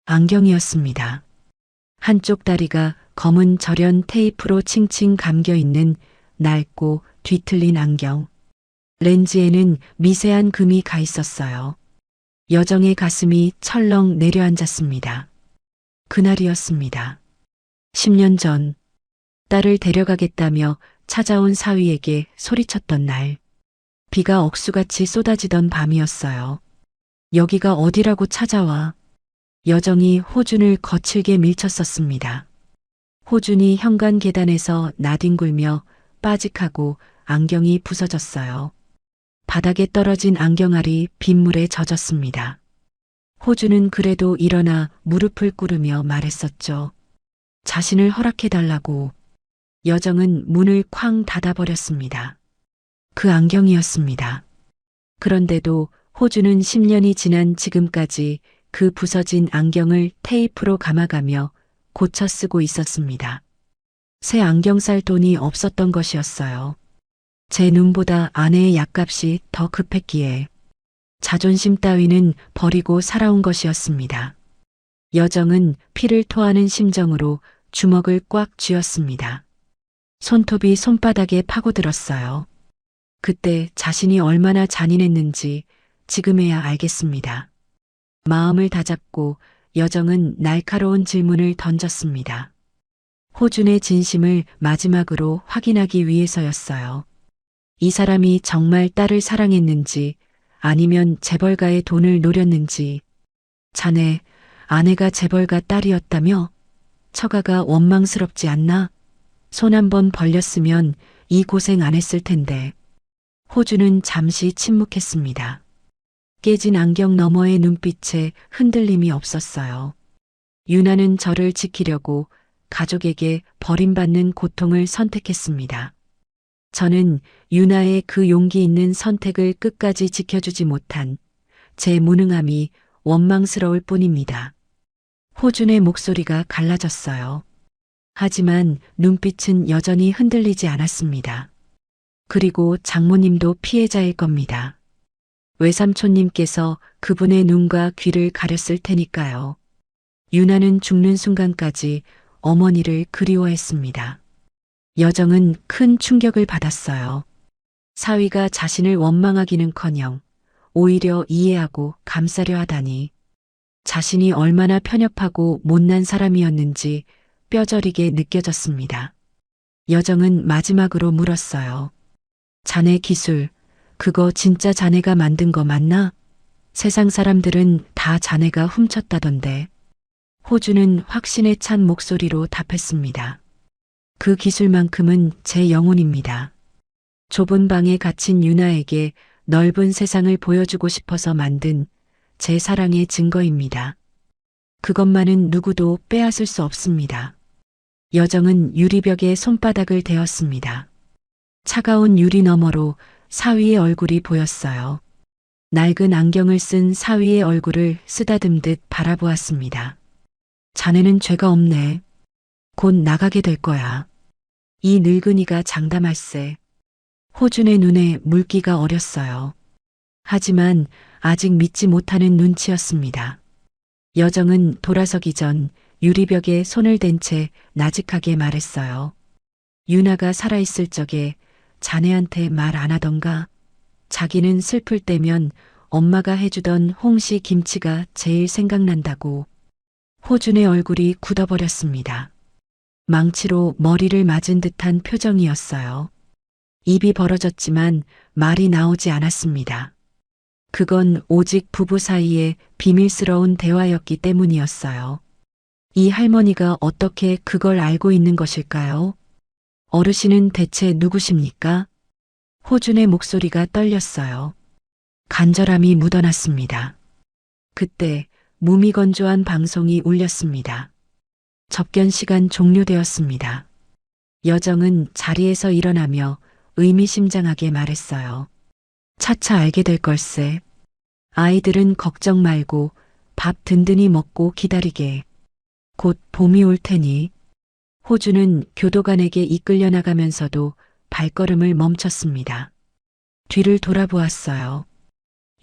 Speaker 2: 안경이었습니다. 한쪽 다리가 검은 절연 테이프로 칭칭 감겨있는 낡고 뒤틀린 안경. 렌즈에는 미세한 금이 가 있었어요. 여정의 가슴이 철렁 내려앉았습니다. 그날이었습니다. 10년 전 딸을 데려가겠다며 찾아온 사위에게 소리쳤던 날. 비가 억수같이 쏟아지던 밤이었어요. 여기가 어디라고 찾아와. 여정이 호준을 거칠게 밀쳤었습니다. 호준이 현관 계단에서 나뒹굴며 빠직하고 안경이 부서졌어요. 바닥에 떨어진 안경알이 빗물에 젖었습니다. 호준은 그래도 일어나 무릎을 꿇으며 말했었죠. 자신을 허락해달라고. 여정은 문을 쾅 닫아버렸습니다. 그 안경이었습니다. 그런데도 호준은 10년이 지난 지금까지 그 부서진 안경을 테이프로 감아가며 고쳐 쓰고 있었습니다. 새 안경 살 돈이 없었던 것이었어요. 제 눈보다 아내의 약값이 더 급했기에 자존심 따위는 버리고 살아온 것이었습니다. 여정은 피를 토하는 심정으로 주먹을 꽉 쥐었습니다. 손톱이 손바닥에 파고들었어요. 그때 자신이 얼마나 잔인했는지 지금에야 알겠습니다. 마음을 다잡고 여정은 날카로운 질문을 던졌습니다. 호준의 진심을 마지막으로 확인하기 위해서였어요. 이 사람이 정말 딸을 사랑했는지 아니면 재벌가의 돈을 노렸는지. 자네, 아내가 재벌가 딸이었다며? 처가가 원망스럽지 않나? 손 한 번 벌렸으면 이 고생 안 했을 텐데. 호준은 잠시 침묵했습니다. 깨진 안경 너머의 눈빛에 흔들림이 없었어요. 유나는 저를 지키려고 가족에게 버림받는 고통을 선택했습니다. 저는 유나의 그 용기 있는 선택을 끝까지 지켜주지 못한 제 무능함이 원망스러울 뿐입니다. 호준의 목소리가 갈라졌어요. 하지만 눈빛은 여전히 흔들리지 않았습니다. 그리고 장모님도 피해자일 겁니다. 외삼촌님께서 그분의 눈과 귀를 가렸을 테니까요. 유나는 죽는 순간까지 어머니를 그리워했습니다. 여정은 큰 충격을 받았어요. 사위가 자신을 원망하기는커녕 오히려 이해하고 감싸려 하다니. 자신이 얼마나 편협하고 못난 사람이었는지 뼈저리게 느껴졌습니다. 여정은 마지막으로 물었어요. 자네 기술, 그거 진짜 자네가 만든 거 맞나? 세상 사람들은 다 자네가 훔쳤다던데. 호주는 확신에 찬 목소리로 답했습니다. 그 기술만큼은 제 영혼입니다. 좁은 방에 갇힌 유나에게 넓은 세상을 보여주고 싶어서 만든 제 사랑의 증거입니다. 그것만은 누구도 빼앗을 수 없습니다. 여정은 유리벽에 손바닥을 대었습니다. 차가운 유리 너머로 사위의 얼굴이 보였어요. 낡은 안경을 쓴 사위의 얼굴을 쓰다듬듯 바라보았습니다. 자네는 죄가 없네. 곧 나가게 될 거야. 이 늙은이가 장담할세. 호준의 눈에 물기가 어렸어요. 하지만 아직 믿지 못하는 눈치였습니다. 여정은 돌아서기 전 유리벽에 손을 댄 채 나직하게 말했어요. 유나가 살아있을 적에 자네한테 말 안 하던가? 자기는 슬플 때면 엄마가 해주던 홍시 김치가 제일 생각난다고. 호준의 얼굴이 굳어버렸습니다. 망치로 머리를 맞은 듯한 표정이었어요. 입이 벌어졌지만 말이 나오지 않았습니다. 그건 오직 부부 사이의 비밀스러운 대화였기 때문이었어요. 이 할머니가 어떻게 그걸 알고 있는 것일까요? 어르신은 대체 누구십니까? 호준의 목소리가 떨렸어요. 간절함이 묻어났습니다. 그때 무미건조한 방송이 울렸습니다. 접견 시간 종료되었습니다. 여정은 자리에서 일어나며 의미심장하게 말했어요. 차차 알게 될 걸세. 아이들은 걱정 말고 밥 든든히 먹고 기다리게. 곧 봄이 올 테니. 호주는 교도관에게 이끌려 나가면서도 발걸음을 멈췄습니다. 뒤를 돌아보았어요.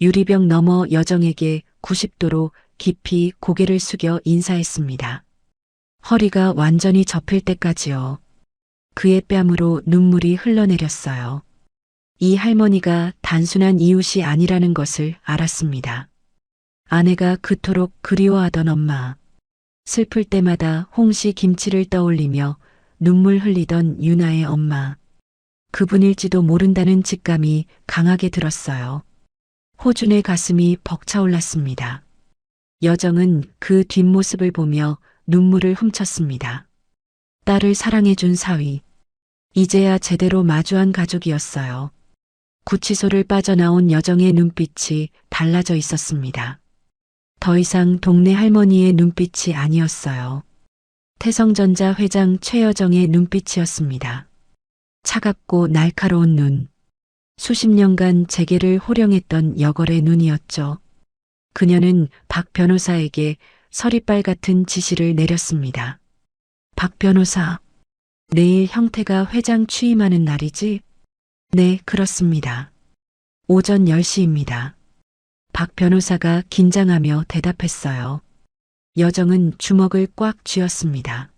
Speaker 2: 유리병 너머 여정에게 90도로 깊이 고개를 숙여 인사했습니다. 허리가 완전히 접힐 때까지요. 그의 뺨으로 눈물이 흘러내렸어요. 이 할머니가 단순한 이웃이 아니라는 것을 알았습니다. 아내가 그토록 그리워하던 엄마. 슬플 때마다 홍시 김치를 떠올리며 눈물 흘리던 유나의 엄마. 그분일지도 모른다는 직감이 강하게 들었어요. 호준의 가슴이 벅차올랐습니다. 여정은 그 뒷모습을 보며 눈물을 훔쳤습니다. 딸을 사랑해준 사위. 이제야 제대로 마주한 가족이었어요. 구치소를 빠져나온 여정의 눈빛이 달라져 있었습니다. 더 이상 동네 할머니의 눈빛이 아니었어요. 태성전자 회장 최여정의 눈빛이었습니다. 차갑고 날카로운 눈. 수십 년간 재계를 호령했던 여걸의 눈이었죠. 그녀는 박 변호사에게 서리빨 같은 지시를 내렸습니다. 박 변호사, 내일 형태가 회장 취임하는 날이지? 네, 그렇습니다. 오전 10시입니다. 박 변호사가 긴장하며 대답했어요. 여정은 주먹을 꽉 쥐었습니다.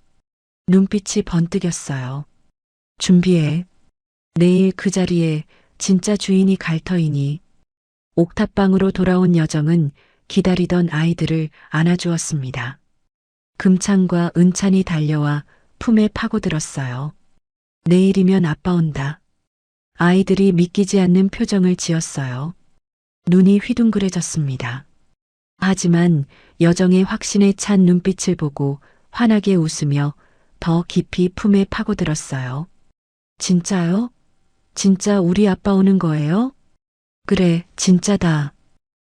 Speaker 2: 눈빛이 번뜩였어요. 준비해. 내일 그 자리에 진짜 주인이 갈 터이니. 옥탑방으로 돌아온 여정은 기다리던 아이들을 안아주었습니다. 금찬과 은찬이 달려와 품에 파고들었어요. 내일이면 아빠 온다. 아이들이 믿기지 않는 표정을 지었어요. 눈이 휘둥그레졌습니다. 하지만 여정의 확신에 찬 눈빛을 보고 환하게 웃으며 더 깊이 품에 파고들었어요. 진짜요? 진짜 우리 아빠 오는 거예요? 그래, 진짜다.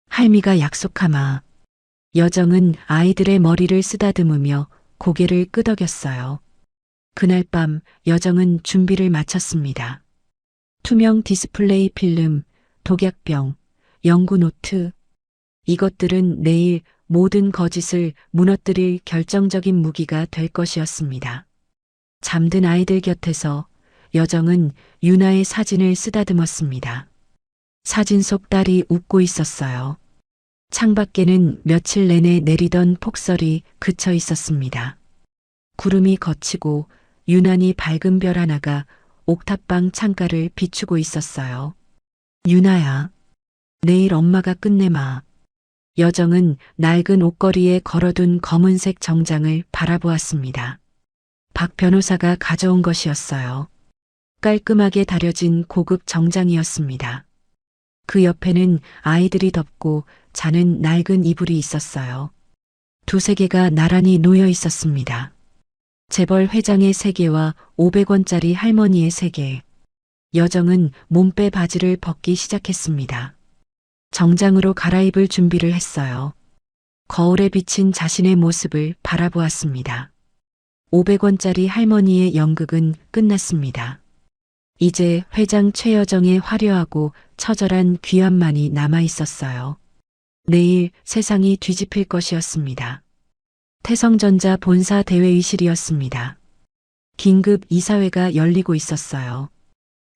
Speaker 2: 할미가 약속하마. 여정은 아이들의 머리를 쓰다듬으며 고개를 끄덕였어요. 그날 밤 여정은 준비를 마쳤습니다. 투명 디스플레이 필름, 독약병, 연구 노트. 이것들은 내일 모든 거짓을 무너뜨릴 결정적인 무기가 될 것이었습니다. 잠든 아이들 곁에서 여정은 유나의 사진을 쓰다듬었습니다. 사진 속 딸이 웃고 있었어요. 창밖에는 며칠 내내 내리던 폭설이 그쳐 있었습니다. 구름이 걷히고 유난히 밝은 별 하나가 옥탑방 창가를 비추고 있었어요. 유나야, 내일 엄마가 끝내마. 여정은 낡은 옷걸이에 걸어둔 검은색 정장을 바라보았습니다. 박 변호사가 가져온 것이었어요. 깔끔하게 다려진 고급 정장이었습니다. 그 옆에는 아이들이 덮고 자는 낡은 이불이 있었어요. 두세 개가 나란히 놓여 있었습니다. 재벌 회장의 3개와 500원짜리 할머니의 3개. 여정은 몸빼 바지를 벗기 시작했습니다. 정장으로 갈아입을 준비를 했어요. 거울에 비친 자신의 모습을 바라보았습니다. 500원짜리 할머니의 연극은 끝났습니다. 이제 회장 최여정의 화려하고 처절한 귀함만이 남아 있었어요. 내일 세상이 뒤집힐 것이었습니다. 태성전자 본사 대회의실이었습니다. 긴급 이사회가 열리고 있었어요.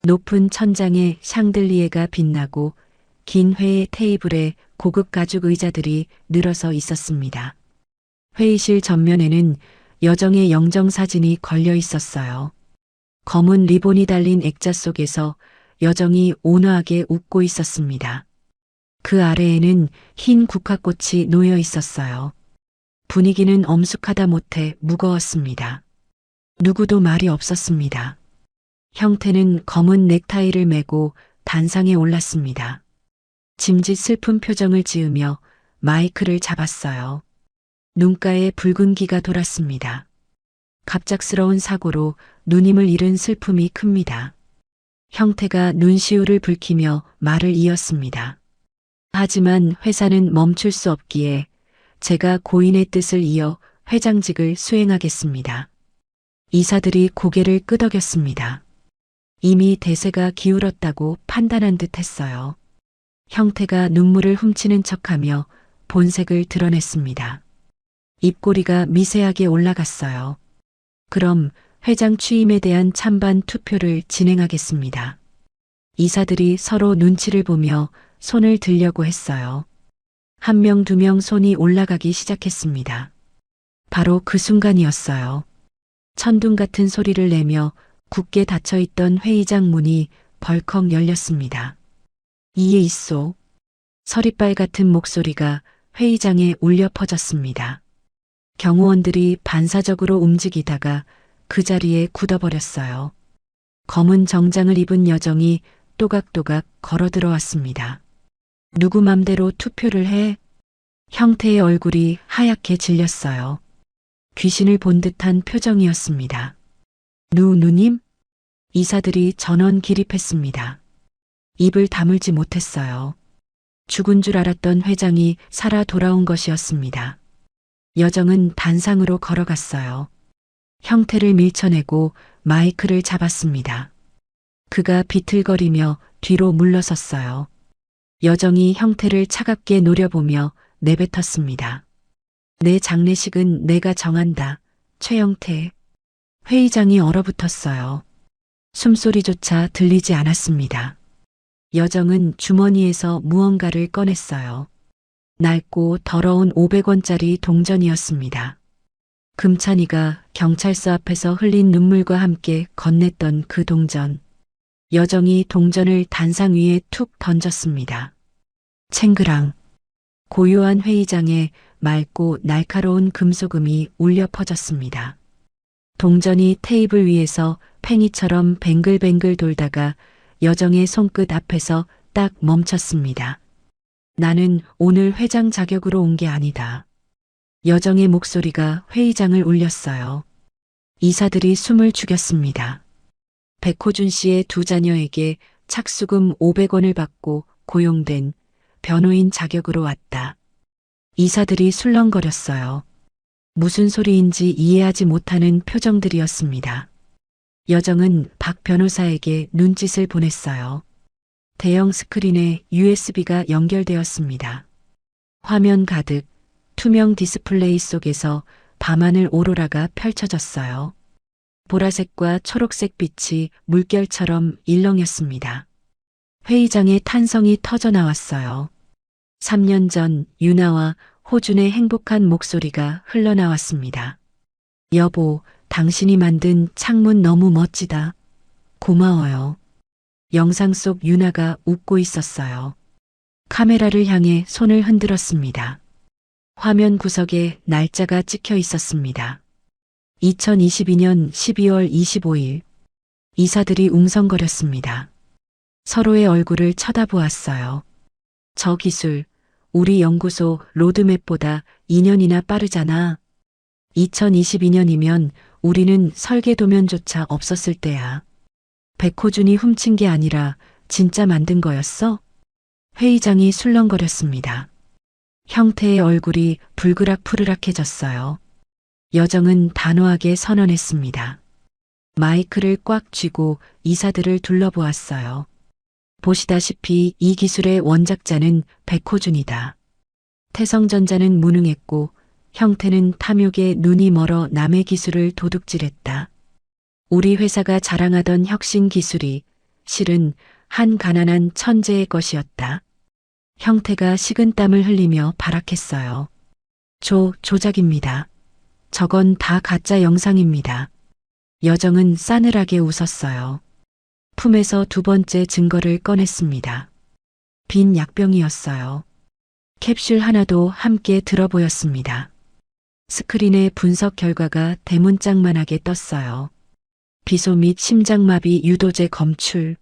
Speaker 2: 높은 천장에 샹들리에가 빛나고 긴 회의 테이블에 고급 가죽 의자들이 늘어서 있었습니다. 회의실 전면에는 여정의 영정사진이 걸려 있었어요. 검은 리본이 달린 액자 속에서 여정이 온화하게 웃고 있었습니다. 그 아래에는 흰 국화꽃이 놓여 있었어요. 분위기는 엄숙하다 못해 무거웠습니다. 누구도 말이 없었습니다. 형태는 검은 넥타이를 메고 단상에 올랐습니다. 짐짓 슬픈 표정을 지으며 마이크를 잡았어요. 눈가에 붉은 기가 돌았습니다. 갑작스러운 사고로 누님을 잃은 슬픔이 큽니다. 형태가 눈시울을 붉히며 말을 이었습니다. 하지만 회사는 멈출 수 없기에 제가 고인의 뜻을 이어 회장직을 수행하겠습니다. 이사들이 고개를 끄덕였습니다. 이미 대세가 기울었다고 판단한 듯 했어요. 형태가 눈물을 훔치는 척하며 본색을 드러냈습니다. 입꼬리가 미세하게 올라갔어요. 그럼 회장 취임에 대한 찬반 투표를 진행하겠습니다. 이사들이 서로 눈치를 보며 손을 들려고 했어요. 한 명, 두 명 손이 올라가기 시작했습니다. 바로 그 순간이었어요. 천둥 같은 소리를 내며 굳게 닫혀있던 회의장 문이 벌컥 열렸습니다. 이에 있소. 서리빨 같은 목소리가 회의장에 울려 퍼졌습니다. 경호원들이 반사적으로 움직이다가 그 자리에 굳어버렸어요. 검은 정장을 입은 여정이 또각또각 걸어 들어왔습니다. 누구 맘대로 투표를 해? 형태의 얼굴이 하얗게 질렸어요. 귀신을 본 듯한 표정이었습니다. 누님? 이사들이 전원 기립했습니다. 입을 다물지 못했어요. 죽은 줄 알았던 회장이 살아 돌아온 것이었습니다. 여정은 단상으로 걸어갔어요. 형태를 밀쳐내고 마이크를 잡았습니다. 그가 비틀거리며 뒤로 물러섰어요. 여정이 형태를 차갑게 노려보며 내뱉었습니다. 내 장례식은 내가 정한다. 최영태. 회의장이 얼어붙었어요. 숨소리조차 들리지 않았습니다. 여정은 주머니에서 무언가를 꺼냈어요. 낡고 더러운 500원짜리 동전이었습니다. 금찬이가 경찰서 앞에서 흘린 눈물과 함께 건넸던 그 동전. 여정이 동전을 단상 위에 툭 던졌습니다. 챙그랑. 고요한 회의장에 맑고 날카로운 금소금이 울려 퍼졌습니다. 동전이 테이블 위에서 팽이처럼 뱅글뱅글 돌다가 여정의 손끝 앞에서 딱 멈췄습니다. 나는 오늘 회장 자격으로 온 게 아니다. 여정의 목소리가 회의장을 울렸어요. 이사들이 숨을 죽였습니다. 백호준 씨의 두 자녀에게 착수금 500원을 받고 고용된 변호인 자격으로 왔다. 이사들이 술렁거렸어요. 무슨 소리인지 이해하지 못하는 표정들이었습니다. 여정은 박 변호사에게 눈짓을 보냈어요. 대형 스크린에 USB가 연결되었습니다. 화면 가득 투명 디스플레이 속에서 밤하늘 오로라가 펼쳐졌어요. 보라색과 초록색 빛이 물결처럼 일렁였습니다. 회의장에 탄성이 터져 나왔어요. 3년 전 유나와 호준의 행복한 목소리가 흘러나왔습니다. 여보, 당신이 만든 창문 너무 멋지다. 고마워요. 영상 속 유나가 웃고 있었어요. 카메라를 향해 손을 흔들었습니다. 화면 구석에 날짜가 찍혀 있었습니다. 2022년 12월 25일. 이사들이 웅성거렸습니다. 서로의 얼굴을 쳐다보았어요. 저 기술, 우리 연구소 로드맵보다 2년이나 빠르잖아. 2022년이면 우리는 설계 도면조차 없었을 때야. 백호준이 훔친 게 아니라 진짜 만든 거였어? 회의장이 술렁거렸습니다. 형태의 얼굴이 불그락푸르락해졌어요. 여정은 단호하게 선언했습니다. 마이크를 꽉 쥐고 이사들을 둘러보았어요. 보시다시피 이 기술의 원작자는 백호준이다. 태성전자는 무능했고 형태는 탐욕에 눈이 멀어 남의 기술을 도둑질했다. 우리 회사가 자랑하던 혁신 기술이 실은 한 가난한 천재의 것이었다. 형태가 식은땀을 흘리며 발악했어요. 조작입니다. 저건 다 가짜 영상입니다. 여정은 싸늘하게 웃었어요. 품에서 두 번째 증거를 꺼냈습니다. 빈 약병이었어요. 캡슐 하나도 함께 들어 보였습니다. 스크린에 분석 결과가 대문짝만하게 떴어요. 비소 및 심장마비 유도제 검출.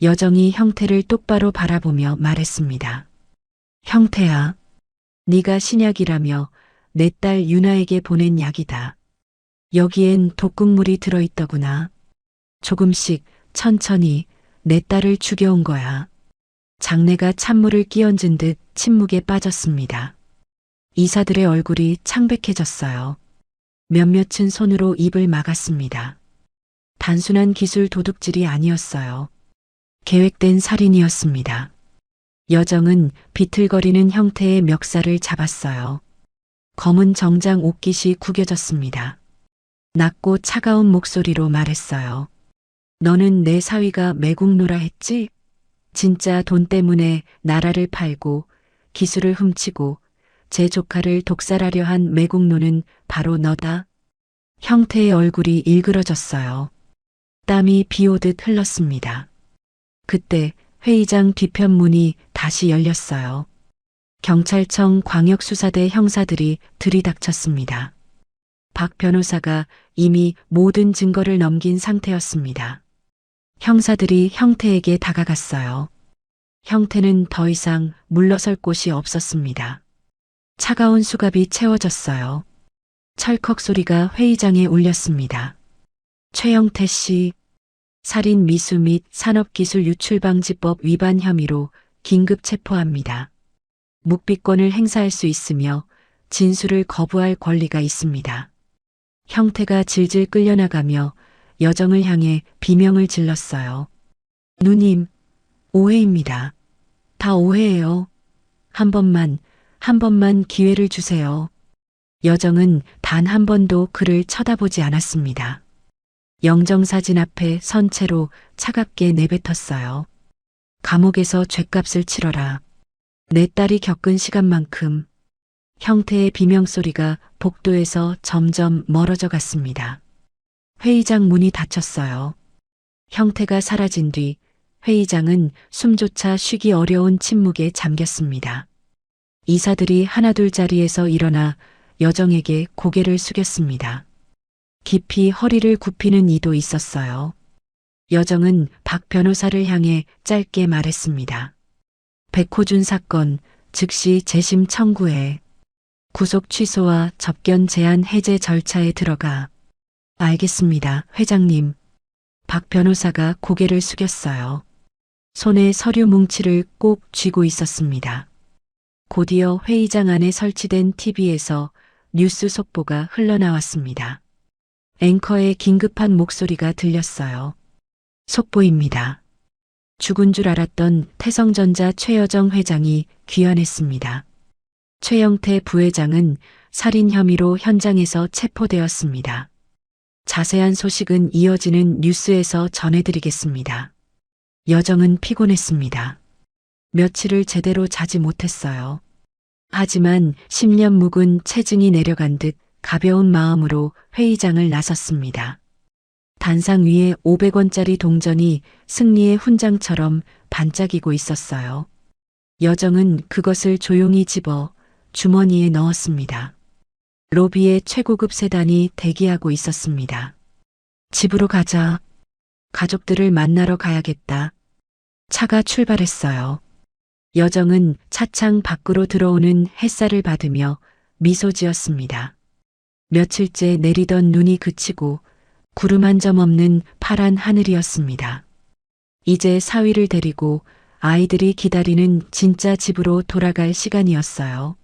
Speaker 2: 여정이 형태를 똑바로 바라보며 말했습니다. 형태야, 네가 신약이라며 내 딸 유나에게 보낸 약이다. 여기엔 독극물이 들어있더구나. 조금씩 천천히 내 딸을 죽여온 거야. 장내가 찬물을 끼얹은 듯 침묵에 빠졌습니다. 이사들의 얼굴이 창백해졌어요. 몇몇은 손으로 입을 막았습니다. 단순한 기술 도둑질이 아니었어요. 계획된 살인이었습니다. 여정은 비틀거리는 형태의 멱살을 잡았어요. 검은 정장 옷깃이 구겨졌습니다. 낮고 차가운 목소리로 말했어요. 너는 내 사위가 매국노라 했지? 진짜 돈 때문에 나라를 팔고 기술을 훔치고 제 조카를 독살하려 한 매국노는 바로 너다. 형태의 얼굴이 일그러졌어요. 땀이 비오듯 흘렀습니다. 그때 회의장 뒤편 문이 다시 열렸어요. 경찰청 광역수사대 형사들이 들이닥쳤습니다. 박 변호사가 이미 모든 증거를 넘긴 상태였습니다. 형사들이 형태에게 다가갔어요. 형태는 더 이상 물러설 곳이 없었습니다. 차가운 수갑이 채워졌어요. 철컥 소리가 회의장에 울렸습니다. 최영태 씨, 살인 미수 및 산업기술유출방지법 위반 혐의로 긴급 체포합니다. 묵비권을 행사할 수 있으며 진술을 거부할 권리가 있습니다. 형태가 질질 끌려나가며 여정을 향해 비명을 질렀어요. 누님, 오해입니다. 다 오해예요. 한 번만 기회를 주세요. 여정은 단 한 번도 그를 쳐다보지 않았습니다. 영정사진 앞에 선 채로 차갑게 내뱉었어요. 감옥에서 죗값을 치러라. 내 딸이 겪은 시간만큼. 형태의 비명소리가 복도에서 점점 멀어져 갔습니다. 회의장 문이 닫혔어요. 형태가 사라진 뒤 회의장은 숨조차 쉬기 어려운 침묵에 잠겼습니다. 이사들이 하나둘 자리에서 일어나 여정에게 고개를 숙였습니다. 깊이 허리를 굽히는 이도 있었어요. 여정은 박 변호사를 향해 짧게 말했습니다. 백호준 사건 즉시 재심 청구해. 구속 취소와 접견 제한 해제 절차에 들어가. 알겠습니다, 회장님. 박 변호사가 고개를 숙였어요. 손에 서류 뭉치를 꼭 쥐고 있었습니다. 곧이어 회의장 안에 설치된 TV에서 뉴스 속보가 흘러나왔습니다. 앵커의 긴급한 목소리가 들렸어요. 속보입니다. 죽은 줄 알았던 태성전자 최여정 회장이 귀환했습니다. 최영태 부회장은 살인 혐의로 현장에서 체포되었습니다. 자세한 소식은 이어지는 뉴스에서 전해드리겠습니다. 여정은 피곤했습니다. 며칠을 제대로 자지 못했어요. 하지만 10년 묵은 체증이 내려간 듯 가벼운 마음으로 회의장을 나섰습니다. 단상 위에 500원짜리 동전이 승리의 훈장처럼 반짝이고 있었어요. 여정은 그것을 조용히 집어 주머니에 넣었습니다. 로비에 최고급 세단이 대기하고 있었습니다. 집으로 가자. 가족들을 만나러 가야겠다. 차가 출발했어요. 여정은 차창 밖으로 들어오는 햇살을 받으며 미소 지었습니다. 며칠째 내리던 눈이 그치고 구름 한 점 없는 파란 하늘이었습니다. 이제 사위를 데리고 아이들이 기다리는 진짜 집으로 돌아갈 시간이었어요.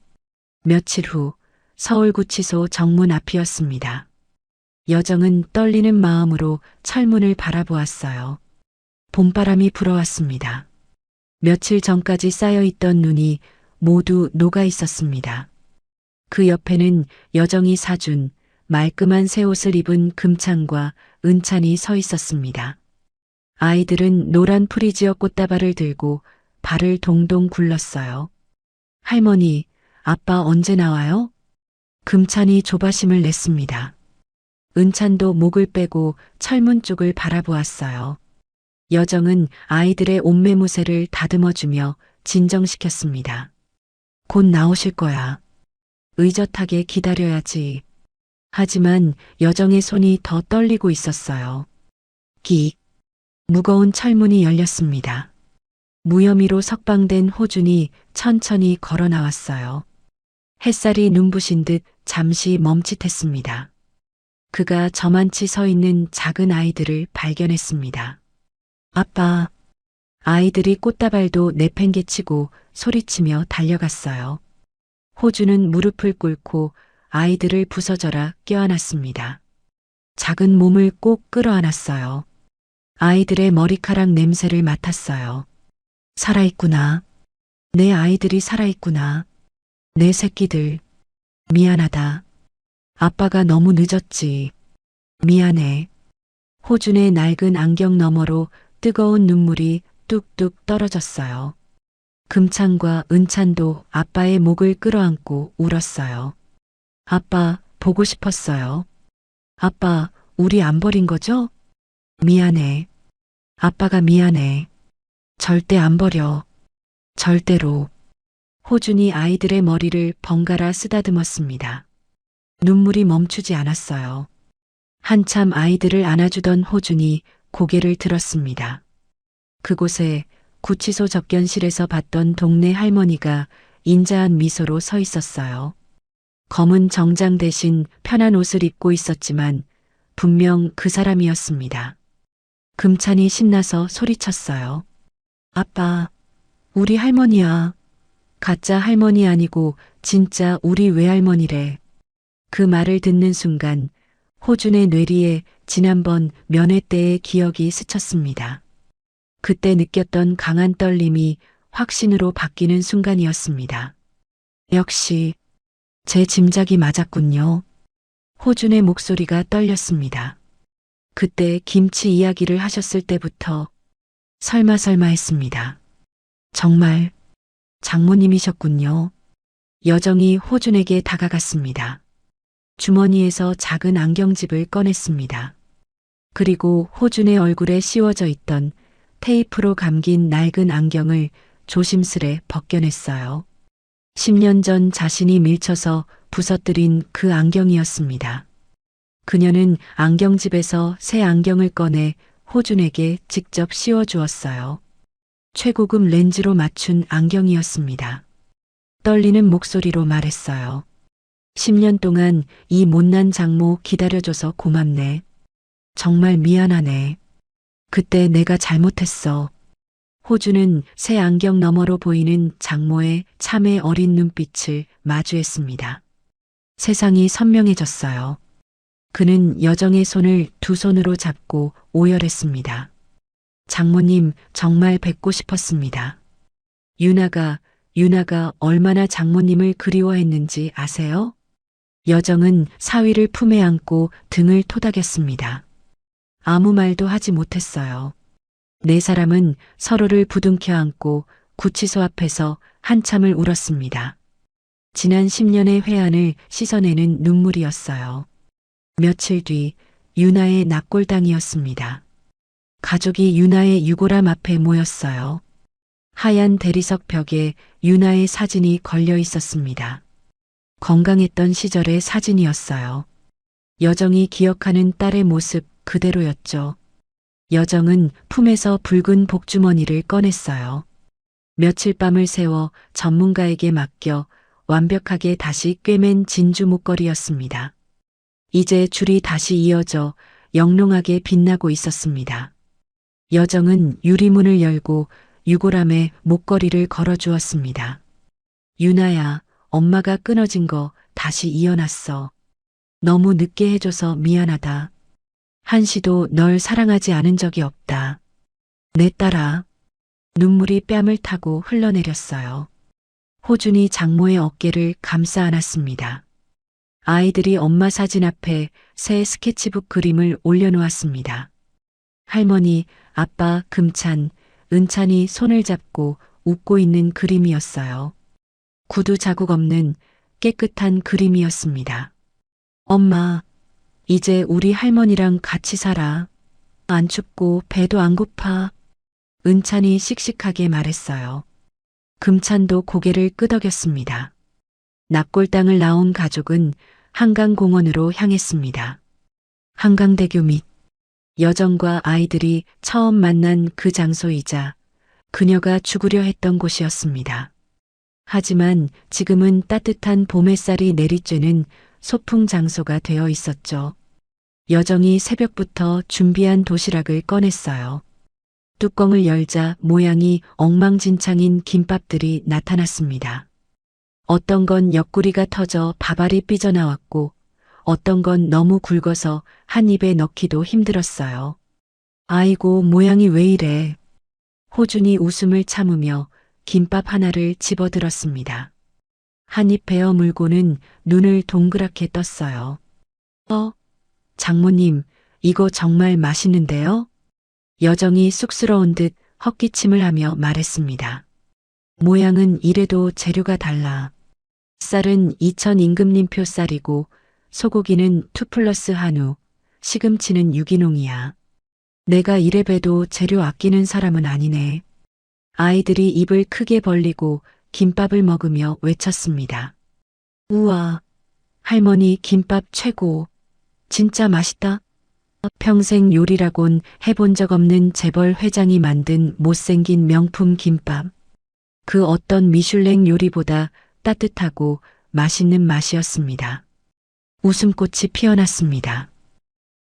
Speaker 2: 며칠 후 서울구치소 정문 앞이었습니다. 여정은 떨리는 마음으로 철문을 바라보았어요. 봄바람이 불어왔습니다. 며칠 전까지 쌓여있던 눈이 모두 녹아 있었습니다. 그 옆에는 여정이 사준 말끔한 새 옷을 입은 금창과 은찬이 서 있었습니다. 아이들은 노란 프리지어 꽃다발을 들고 발을 동동 굴렀어요. 할머니, 아빠 언제 나와요? 금찬이 조바심을 냈습니다. 은찬도 목을 빼고 철문 쪽을 바라보았어요. 여정은 아이들의 옷매무새를 다듬어주며 진정시켰습니다. 곧 나오실 거야. 의젓하게 기다려야지. 하지만 여정의 손이 더 떨리고 있었어요. 끽. 무거운 철문이 열렸습니다. 무혐의로 석방된 호준이 천천히 걸어 나왔어요. 햇살이 눈부신 듯 잠시 멈칫했습니다. 그가 저만치 서 있는 작은 아이들을 발견했습니다. 아빠. 아이들이 꽃다발도 내팽개치고 소리치며 달려갔어요. 호주는 무릎을 꿇고 아이들을 부서져라 껴안았습니다. 작은 몸을 꼭 끌어안았어요. 아이들의 머리카락 냄새를 맡았어요. 살아있구나. 내 아이들이 살아있구나. 내 새끼들. 미안하다. 아빠가 너무 늦었지. 미안해. 호준의 낡은 안경 너머로 뜨거운 눈물이 뚝뚝 떨어졌어요. 금찬과 은찬도 아빠의 목을 끌어안고 울었어요. 아빠, 보고 싶었어요. 아빠, 우리 안 버린 거죠? 미안해. 아빠가 미안해. 절대 안 버려. 절대로. 호준이 아이들의 머리를 번갈아 쓰다듬었습니다. 눈물이 멈추지 않았어요. 한참 아이들을 안아주던 호준이 고개를 들었습니다. 그곳에 구치소 접견실에서 봤던 동네 할머니가 인자한 미소로 서 있었어요. 검은 정장 대신 편한 옷을 입고 있었지만 분명 그 사람이었습니다. 금찬이 신나서 소리쳤어요. 아빠, 우리 할머니야. 가짜 할머니 아니고 진짜 우리 외할머니래. 그 말을 듣는 순간 호준의 뇌리에 지난번 면회 때의 기억이 스쳤습니다. 그때 느꼈던 강한 떨림이 확신으로 바뀌는 순간이었습니다. 역시 제 짐작이 맞았군요. 호준의 목소리가 떨렸습니다. 그때 김치 이야기를 하셨을 때부터 설마 했습니다. 정말 장모님이셨군요. 여정이 호준에게 다가갔습니다. 주머니에서 작은 안경집을 꺼냈습니다. 그리고 호준의 얼굴에 씌워져 있던 테이프로 감긴 낡은 안경을 조심스레 벗겨냈어요. 10년 전 자신이 밀쳐서 부서뜨린 그 안경이었습니다. 그녀는 안경집에서 새 안경을 꺼내 호준에게 직접 씌워주었어요. 최고급 렌즈로 맞춘 안경이었습니다. 떨리는 목소리로 말했어요. 10년 동안 이 못난 장모 기다려줘서 고맙네. 정말 미안하네. 그때 내가 잘못했어. 호주는 새 안경 너머로 보이는 장모의 참회 어린 눈빛을 마주했습니다. 세상이 선명해졌어요. 그는 여정의 손을 두 손으로 잡고 오열했습니다. 장모님, 정말 뵙고 싶었습니다. 유나가 얼마나 장모님을 그리워했는지 아세요? 여정은 사위를 품에 안고 등을 토닥였습니다. 아무 말도 하지 못했어요. 네 사람은 서로를 부둥켜 안고 구치소 앞에서 한참을 울었습니다. 지난 10년의 회한을 씻어내는 눈물이었어요. 며칠 뒤 유나의 납골당이었습니다. 가족이 유나의 유골함 앞에 모였어요. 하얀 대리석 벽에 유나의 사진이 걸려 있었습니다. 건강했던 시절의 사진이었어요. 여정이 기억하는 딸의 모습 그대로였죠. 여정은 품에서 붉은 복주머니를 꺼냈어요. 며칠 밤을 새워 전문가에게 맡겨 완벽하게 다시 꿰맨 진주 목걸이였습니다. 이제 줄이 다시 이어져 영롱하게 빛나고 있었습니다. 여정은 유리문을 열고 유골함에 목걸이를 걸어주었습니다. 유나야, 엄마가 끊어진 거 다시 이어놨어. 너무 늦게 해줘서 미안하다. 한시도 널 사랑하지 않은 적이 없다. 내 딸아. 눈물이 뺨을 타고 흘러내렸어요. 호준이 장모의 어깨를 감싸 안았습니다. 아이들이 엄마 사진 앞에 새 스케치북 그림을 올려놓았습니다. 할머니, 아빠, 금찬, 은찬이 손을 잡고 웃고 있는 그림이었어요. 구두 자국 없는 깨끗한 그림이었습니다. 엄마, 이제 우리 할머니랑 같이 살아. 안 춥고 배도 안 고파. 은찬이 씩씩하게 말했어요. 금찬도 고개를 끄덕였습니다. 납골당을 나온 가족은 한강공원으로 향했습니다. 한강대교 밑 여정과 아이들이 처음 만난 그 장소이자 그녀가 죽으려 했던 곳이었습니다. 하지만 지금은 따뜻한 봄 햇살이 내리쬐는 소풍 장소가 되어 있었죠. 여정이 새벽부터 준비한 도시락을 꺼냈어요. 뚜껑을 열자 모양이 엉망진창인 김밥들이 나타났습니다. 어떤 건 옆구리가 터져 밥알이 삐져나왔고 어떤 건 너무 굵어서 한 입에 넣기도 힘들었어요. 아이고, 모양이 왜 이래. 호준이 웃음을 참으며 김밥 하나를 집어들었습니다. 한 입 베어 물고는 눈을 동그랗게 떴어요. 장모님, 이거 정말 맛있는데요? 여정이 쑥스러운 듯 헛기침을 하며 말했습니다. 모양은 이래도 재료가 달라. 쌀은 2000 임금님표 쌀이고 소고기는 2+ 한우, 시금치는 유기농이야. 내가 이래 봬도 재료 아끼는 사람은 아니네. 아이들이 입을 크게 벌리고 김밥을 먹으며 외쳤습니다. 우와, 할머니 김밥 최고. 진짜 맛있다. 평생 요리라곤 해본 적 없는 재벌 회장이 만든 못생긴 명품 김밥. 그 어떤 미슐랭 요리보다 따뜻하고 맛있는 맛이었습니다. 웃음꽃이 피어났습니다.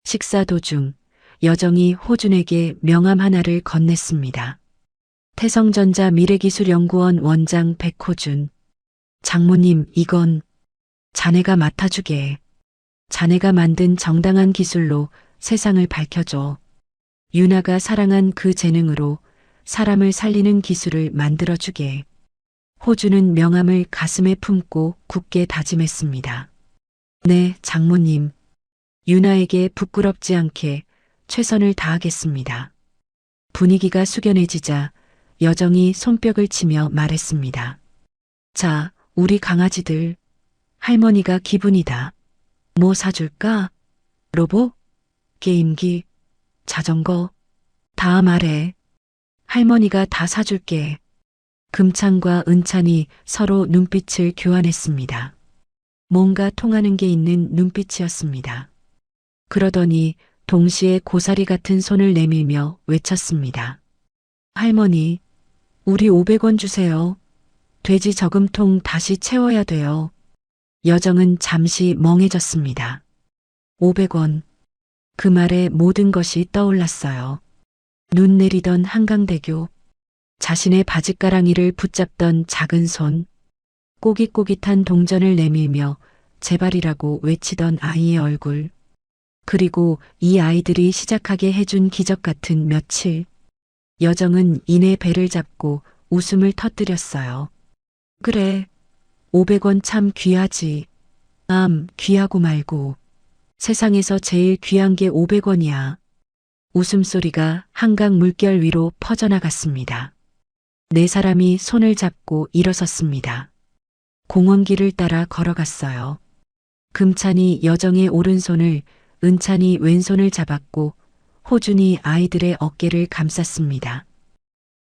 Speaker 2: 식사 도중 여정이 호준에게 명함 하나를 건넸습니다. 태성전자 미래기술연구원 원장 백호준. 장모님, 이건 자네가 맡아주게. 자네가 만든 정당한 기술로 세상을 밝혀줘. 유나가 사랑한 그 재능으로 사람을 살리는 기술을 만들어주게. 호준은 명함을 가슴에 품고 굳게 다짐했습니다. 네, 장모님. 유나에게 부끄럽지 않게 최선을 다하겠습니다. 분위기가 숙연해지자 여정이 손뼉을 치며 말했습니다. 자, 우리 강아지들. 할머니가 기분이다. 뭐 사줄까? 로봇? 게임기? 자전거? 다 말해. 할머니가 다 사줄게. 금찬과 은찬이 서로 눈빛을 교환했습니다. 뭔가 통하는 게 있는 눈빛이었습니다. 그러더니 동시에 고사리 같은 손을 내밀며 외쳤습니다. 할머니, 우리 500원 주세요. 돼지 저금통 다시 채워야 돼요. 여정은 잠시 멍해졌습니다. 500원. 그 말에 모든 것이 떠올랐어요. 눈 내리던 한강대교, 자신의 바짓가랑이를 붙잡던 작은 손, 꼬깃꼬깃한 동전을 내밀며 제발이라고 외치던 아이의 얼굴, 그리고 이 아이들이 시작하게 해준 기적 같은 며칠. 여정은 이내 배를 잡고 웃음을 터뜨렸어요. 그래, 500원 참 귀하지. 귀하고 말고. 세상에서 제일 귀한 게 500원이야. 웃음소리가 한강 물결 위로 퍼져나갔습니다. 네 사람이 손을 잡고 일어섰습니다. 공원길을 따라 걸어갔어요. 금찬이 여정의 오른손을, 은찬이 왼손을 잡았고 호준이 아이들의 어깨를 감쌌습니다.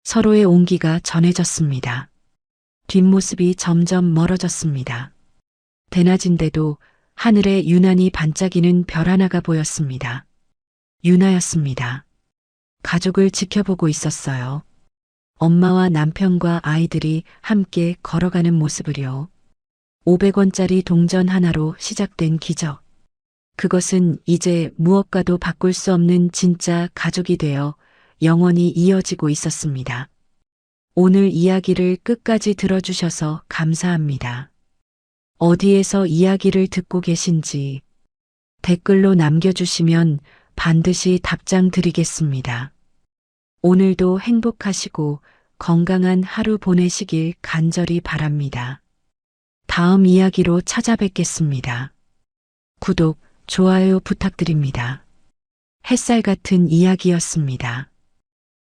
Speaker 2: 서로의 온기가 전해졌습니다. 뒷모습이 점점 멀어졌습니다. 대낮인데도 하늘에 유난히 반짝이는 별 하나가 보였습니다. 유나였습니다. 가족을 지켜보고 있었어요. 엄마와 남편과 아이들이 함께 걸어가는 모습을요. 500원짜리 동전 하나로 시작된 기적. 그것은 이제 무엇과도 바꿀 수 없는 진짜 가족이 되어 영원히 이어지고 있었습니다. 오늘 이야기를 끝까지 들어주셔서 감사합니다. 어디에서 이야기를 듣고 계신지 댓글로 남겨주시면 반드시 답장 드리겠습니다. 오늘도 행복하시고 건강한 하루 보내시길 간절히 바랍니다. 다음 이야기로 찾아뵙겠습니다. 구독, 좋아요 부탁드립니다. 햇살 같은 이야기였습니다.